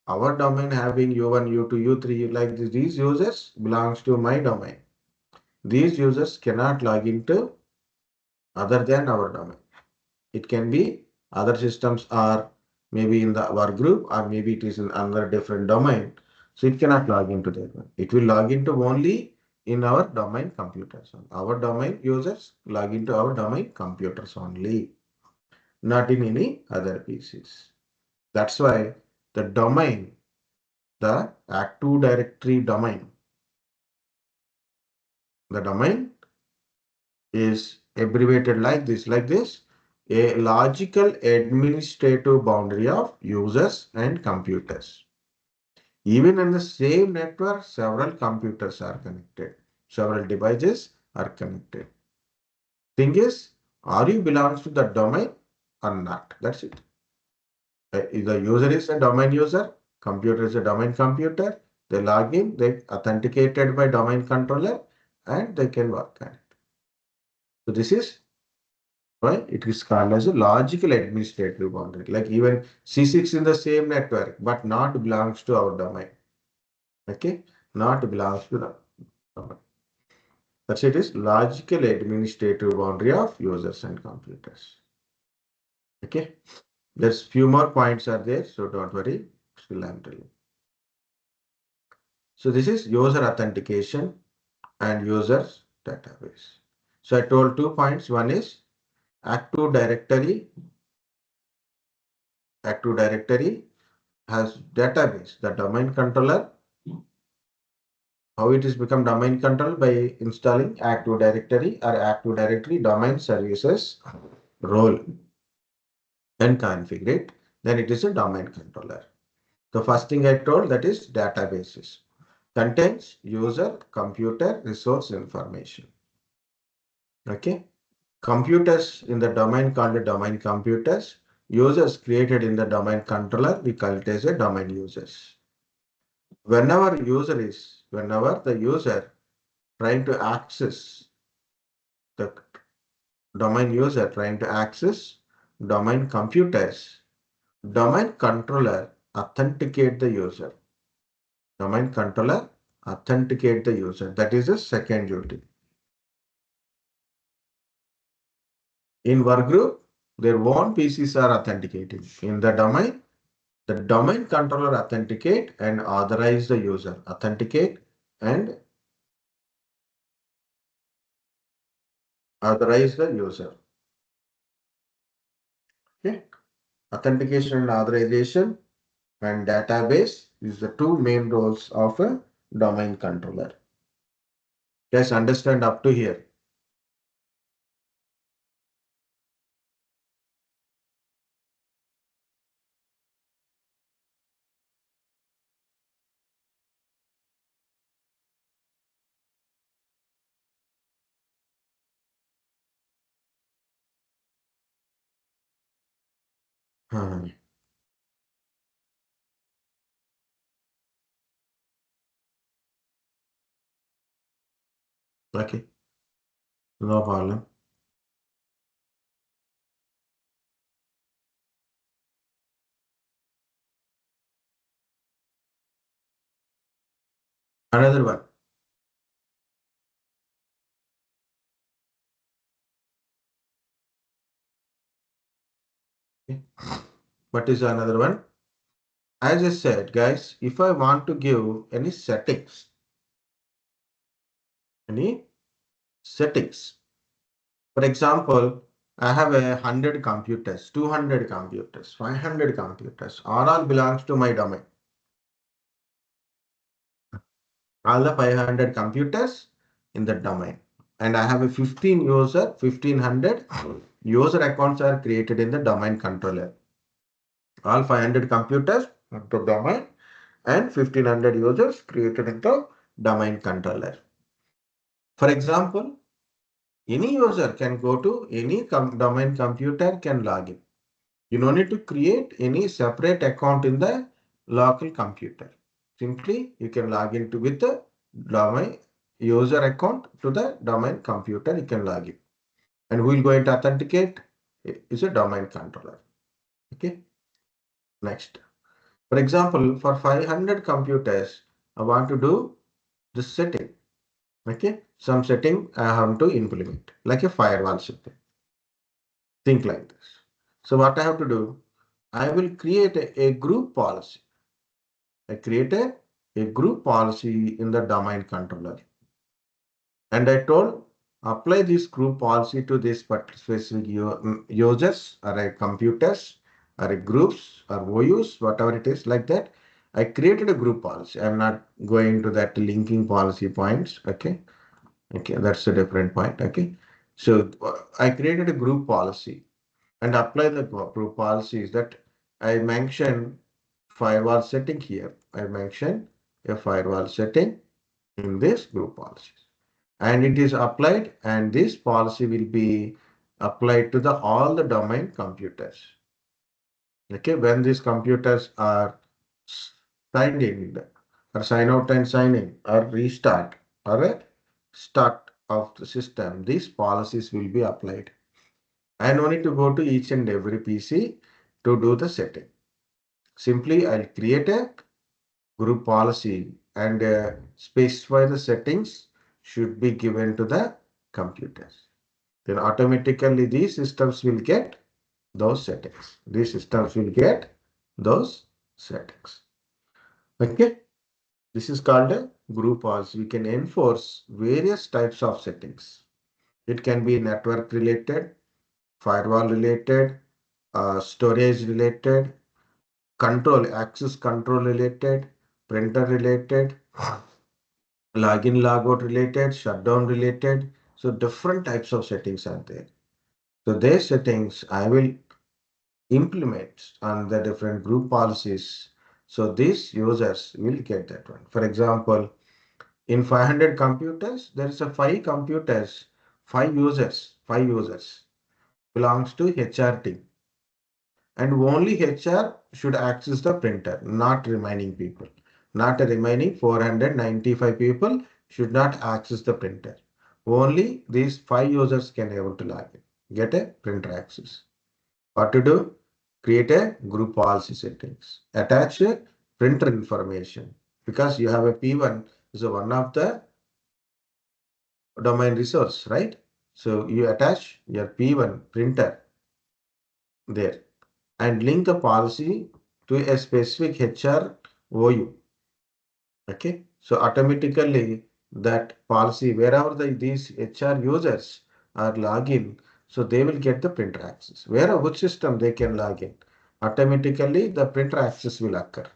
[SPEAKER 2] our domain having U1, U2, U3, like these users belongs to my domain. These users cannot log into other than our domain. It can be other systems are maybe in the work group or maybe it is in another different domain. So it cannot log into that one. It will log into only in our domain computers. Our domain users log into our domain computers only, not in any other PCs. That's why the domain, the Active Directory domain, the domain is abbreviated like this, a logical administrative boundary of users and computers. Even in the same network, several computers are connected, several devices are connected. Thing is, are you belongs to the domain or not? That's it. If the user is a domain user, computer is a domain computer, they log in, they authenticated by domain controller, and they can work on it. So this is why it is called as a logical administrative boundary. Like even C6 in the same network, but not belongs to our domain. Okay, not belongs to the domain. That's it is logical administrative boundary of users and computers. Okay, there's few more points are there, so don't worry. Still I'm telling. So this is user authentication and users database. So I told 2 points. One is Active Directory. Active Directory has database. The domain controller, how it is become domain control by installing Active Directory or Active Directory domain services role and configure it. Then it is a domain controller. The first thing I told, that is databases. Contains user computer resource information. Okay. Computers in the domain called the domain computers. Users created in the domain controller, we call it as a domain users. Whenever the user trying to access the domain user trying to access domain computers, domain controller authenticate the user. Domain controller authenticate the user. That is the second duty. In workgroup, their own PCs are authenticated. In the domain controller authenticate and authorize the user. Authenticate and authorize the user. Okay. Authentication and authorization and database is the two main roles of a domain controller. Just understand up to here. Hmm. Okay, no problem. Another one. Okay. What is another one? As I said, guys, if I want to give any settings, for example, I have 100 computers, 200 computers, 500 computers, all belongs to my domain. All the 500 computers in the domain. And I have a 1500 user accounts are created in the domain controller. All 500 computers of the domain and 1500 users created in the domain controller. For example, any user can go to any domain computer can log in. You don't need to create any separate account in the local computer. Simply, you can log into with the domain user account to the domain computer. You can log in, and who will going to authenticate is a domain controller. Okay. Next, for example, for 500 computers, I want to do this setting. Okay, some setting I have to implement like a firewall setting. Think like this. So what I have to do? I will create a group policy. I created a group policy in the domain controller. And I told apply this group policy to this specific users or a computers or a groups or OUs, whatever it is like that. I created a group policy. I'm not going to that linking policy points. Okay. Okay. That's a different point. Okay. So I created a group policy and apply the group policies that I mentioned firewall setting here. I mentioned a firewall setting in this group policies. And it is applied, and this policy will be applied to the all the domain computers. Okay, when these computers are signed in or sign out and sign in or restart or a start of the system, these policies will be applied. I don't need to go to each and every PC to do the setting. Simply, I'll create a group policy and specify the settings should be given to the computers. Then automatically these systems will get those settings. These systems will get those settings. Okay. This is called a group policy. We can enforce various types of settings. It can be network related, firewall related, storage related, control, access control related, printer related, login, logout related, shutdown related. So different types of settings are there. So these settings I will implement on the different group policies. So these users will get that one. For example, in 500 computers, there is a five users belongs to HR team. And only HR should access the printer, not remaining people. Not the remaining 495 people should not access the printer. Only these five users can able to log in. get a printer access. What to do? Create a group policy settings. Attach a printer information because you have a P1 is one of the domain resource, right? So you attach your P1 printer there and link the policy to a specific HR OU. Okay, so automatically that policy wherever these HR users are login, so they will get the printer access. Wherever which system they can log in, automatically the printer access will occur.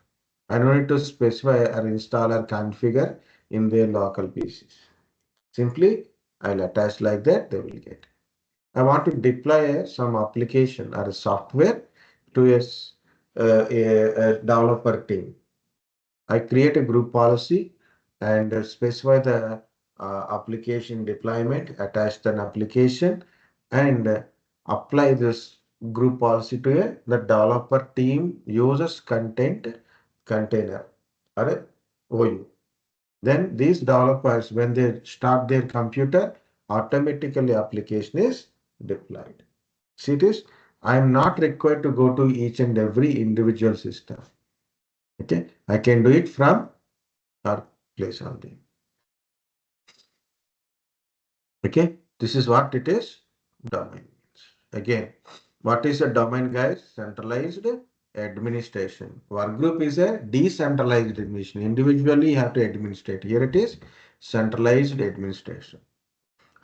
[SPEAKER 2] I don't need to specify or install or configure in their local PCs. Simply I'll attach like that, they will get. I want to deploy some application or a software to a developer team. I create a group policy and specify the application deployment, attach an application and apply this group policy to the developer team users content container or a OU. Then these developers, when they start their computer, automatically application is deployed. See this? I am not required to go to each and every individual system. Okay, I can do it from our place only. Okay, this is what it is. Domain. Again, what is a domain, guys? Centralized administration. Workgroup is a decentralized administration. Individually, you have to administrate. Here it is centralized administration.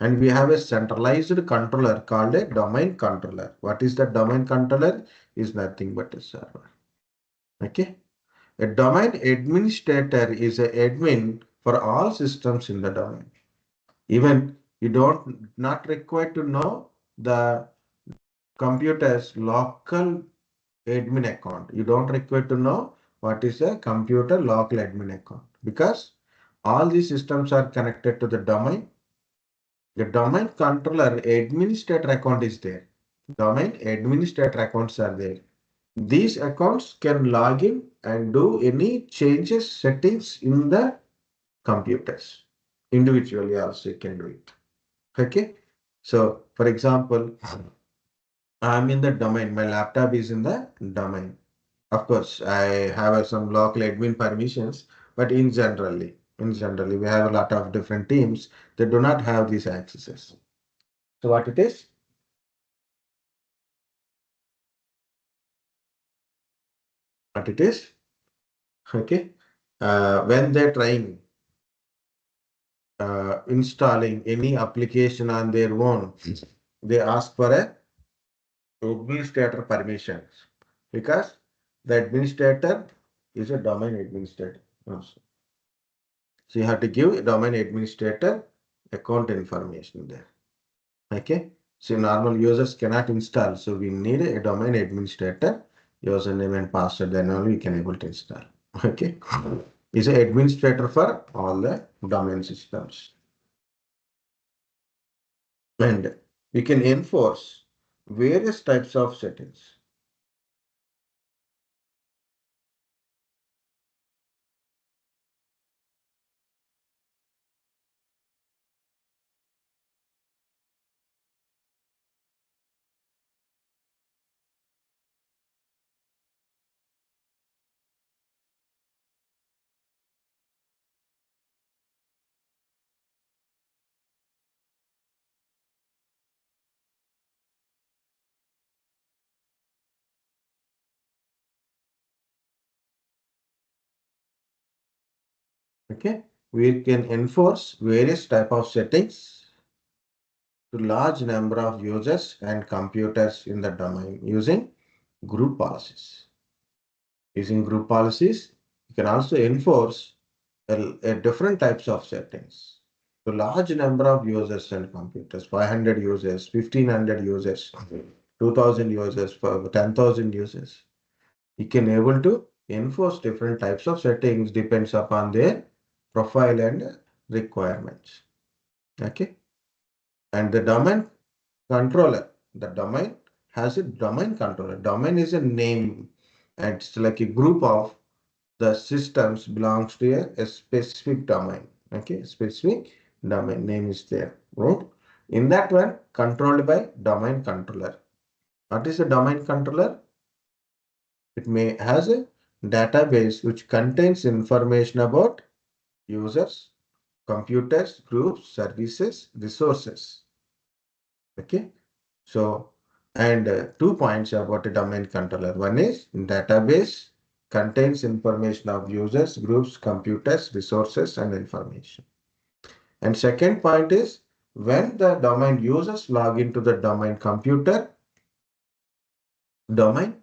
[SPEAKER 2] And we have a centralized controller called a domain controller. What is the domain controller? Is nothing but a server. Okay. A domain administrator is an admin for all systems in the domain. Even you don't not required to know the computer's local admin account. You don't require to know what is a computer local admin account because all these systems are connected to the domain. The domain controller administrator account is there. Domain administrator accounts are there. These accounts can log in and do any changes, settings in the computers. Individually also you can do it. Okay. So for example, I'm in the domain. My laptop is in the domain. Of course, I have some local admin permissions, but in generally, we have a lot of different teams that do not have these accesses. So what it is? What it is? Okay. When they're trying installing any application on their own, they ask for a administrator permissions because the administrator is a domain administrator also. So you have to give a domain administrator account information there. Okay. So normal users cannot install. So we need a domain administrator, username and password, then only we can able to install. Okay. Is an administrator for all the domain systems. And we can enforce various types of settings. Okay. We can enforce various type of settings to large number of users and computers in the domain using group policies. Using group policies, you can also enforce a different types of settings to large number of users and computers, 500 users, 1500 users, 2000 users, 10,000 users. You can able to enforce different types of settings depends upon their profile and requirements. Okay. And the domain controller, the domain has a domain controller. Domain is a name and it's like a group of the systems belongs to a specific domain. Okay, specific domain name is there, right? In that one, controlled by domain controller. What is a domain controller? It may has a database which contains information about users, computers, groups, services, resources. Okay. So, and 2 points about a domain controller. One is database contains information of users, groups, computers, resources, and information. And second point is when the domain users log into the domain computer, domain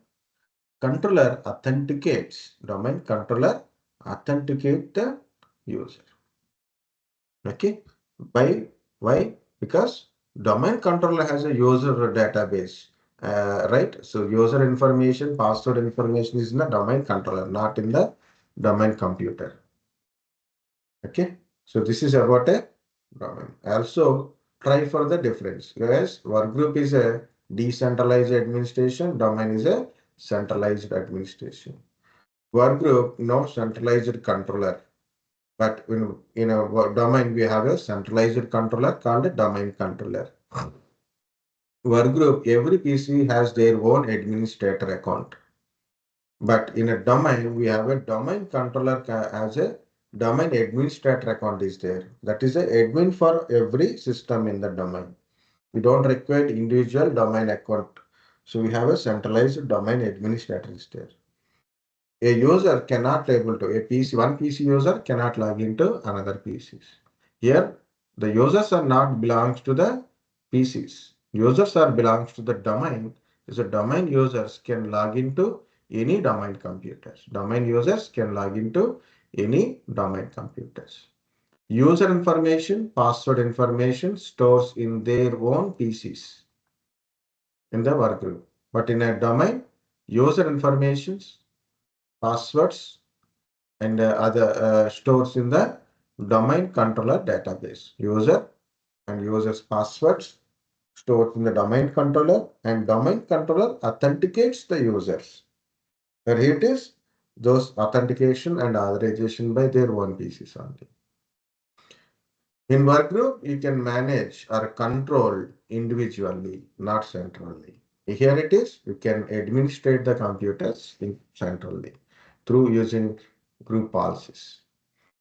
[SPEAKER 2] controller authenticate the user. Okay. Why? Because domain controller has a user database. Right. So user information, password information is in the domain controller, not in the domain computer. Okay. So this is about a domain. Also try for the difference. Whereas workgroup is a decentralized administration, domain is a centralized administration. Workgroup, no centralized controller. But in a domain, we have a centralized controller called a domain controller. Workgroup, every PC has their own administrator account. But in a domain, we have a domain controller as a domain administrator account is there. That is a admin for every system in the domain. We don't require individual domain account. So we have a centralized domain administrator is there. A user cannot able to, one PC user cannot log into another PCs. Here, the users are not belongs to the PCs. Users are belongs to the domain. So domain users can log into any domain computers. Domain users can log into any domain computers. User information, password information stores in their own PCs in the workgroup. But in a domain, user informations, passwords, and other stores in the domain controller database. User and user's passwords stored in the domain controller, and domain controller authenticates the users. Where it is those authentication and authorization by their own PCs only. In workgroup, you can manage or control individually, not centrally. Here it is, you can administrate the computers centrally through using group policies.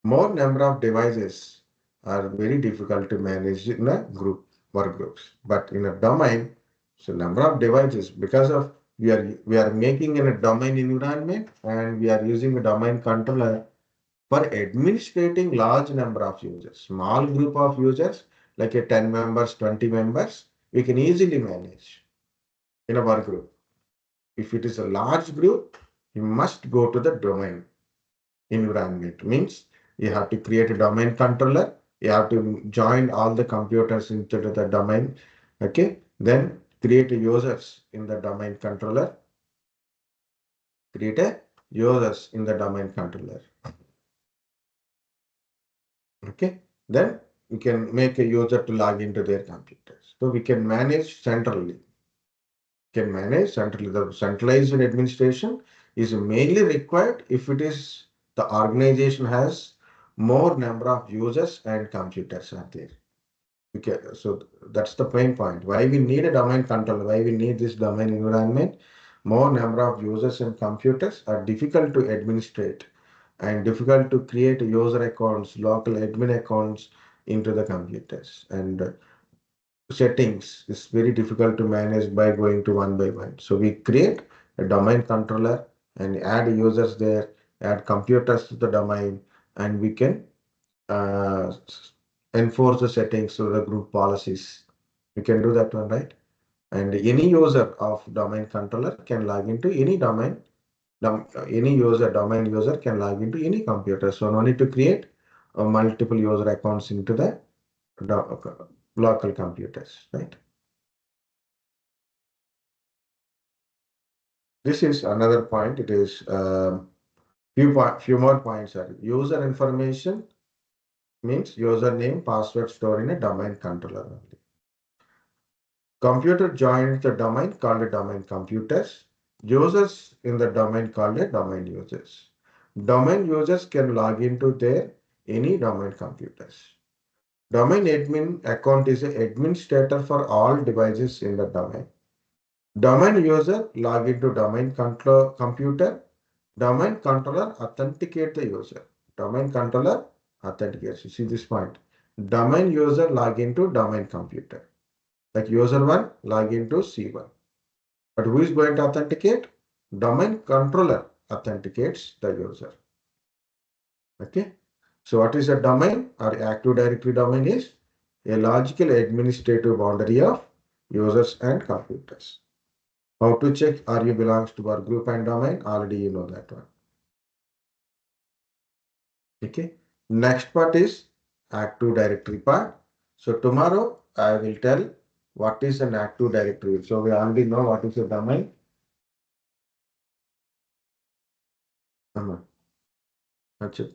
[SPEAKER 2] More number of devices are very difficult to manage in a group work groups, but in a domain, so number of devices because of we are making in a domain environment and we are using a domain controller for administrating large number of users. Small group of users like a 10 members, 20 members, we can easily manage in a work group. If it is a large group, you must go to the domain environment. Means you have to create a domain controller. You have to join all the computers into the domain. Okay. Then create a users in the domain controller. Create a users in the domain controller. Okay. Then we can make a user to log into their computers. So we can manage centrally. Can manage centrally. The centralized administration is mainly required if it is the organization has more number of users and computers are there. Okay, so that's the main point. Why we need a domain controller? Why we need this domain environment? More number of users and computers are difficult to administrate and difficult to create user accounts, local admin accounts into the computers. And settings is very difficult to manage by going to one by one. So we create a domain controller and add users there, add computers to the domain, and we can enforce the settings to the group policies. We can do that one, right? And any user of domain controller can log into any domain. Any domain user can log into any computer. So no need to create multiple user accounts into the local computers, right? This is another point. It is few more points are user information means username, password stored in a domain controller only. Computer joins the domain called a domain computers. Users in the domain called a domain users. Domain users can log into their any domain computers. Domain admin account is an administrator for all devices in the domain. Domain user log into domain control computer. Domain controller authenticate the user. Domain controller authenticates. You see this point. Domain user log into domain computer. Like user 1 log into C1. But who is going to authenticate? Domain controller authenticates the user. Okay. So what is a domain or Active Directory domain is a logical administrative boundary of users and computers. How to check RU belongs to work group and domain? Already you know that one. Okay. Next part is Active Directory part. So tomorrow I will tell what is an Active Directory. So we already know what is a domain. That's it.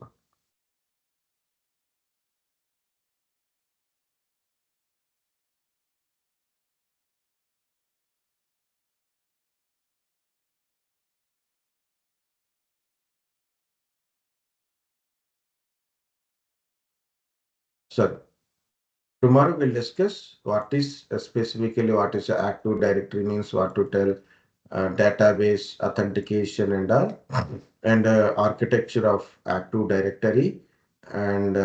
[SPEAKER 2] So tomorrow we'll discuss what is specifically what is a Active Directory means, what to tell, database authentication and all, and architecture of Active Directory, and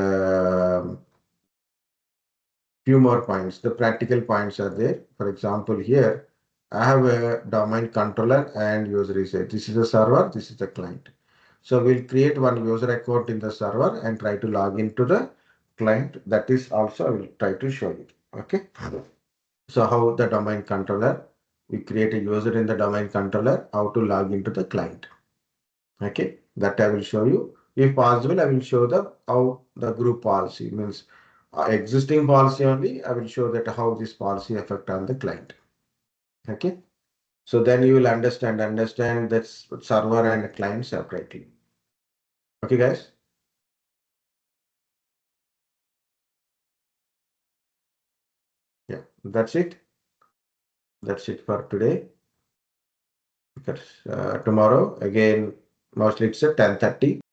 [SPEAKER 2] few more points. The practical points are there. For example, here I have a domain controller and user reset. This is the server, this is the client. So we'll create one user account in the server and try to log into the client. That is also I will try to show you. Okay. So how the domain controller, we create a user in the domain controller, how to log into the client. Okay, that I will show you. If possible, I will show the how the group policy means existing policy only. I will show that how this policy affect on the client. Okay, so then you will understand that server and client separately. Okay, guys. Yeah, that's it. That's it for today. Because tomorrow again, mostly it's at 10:30.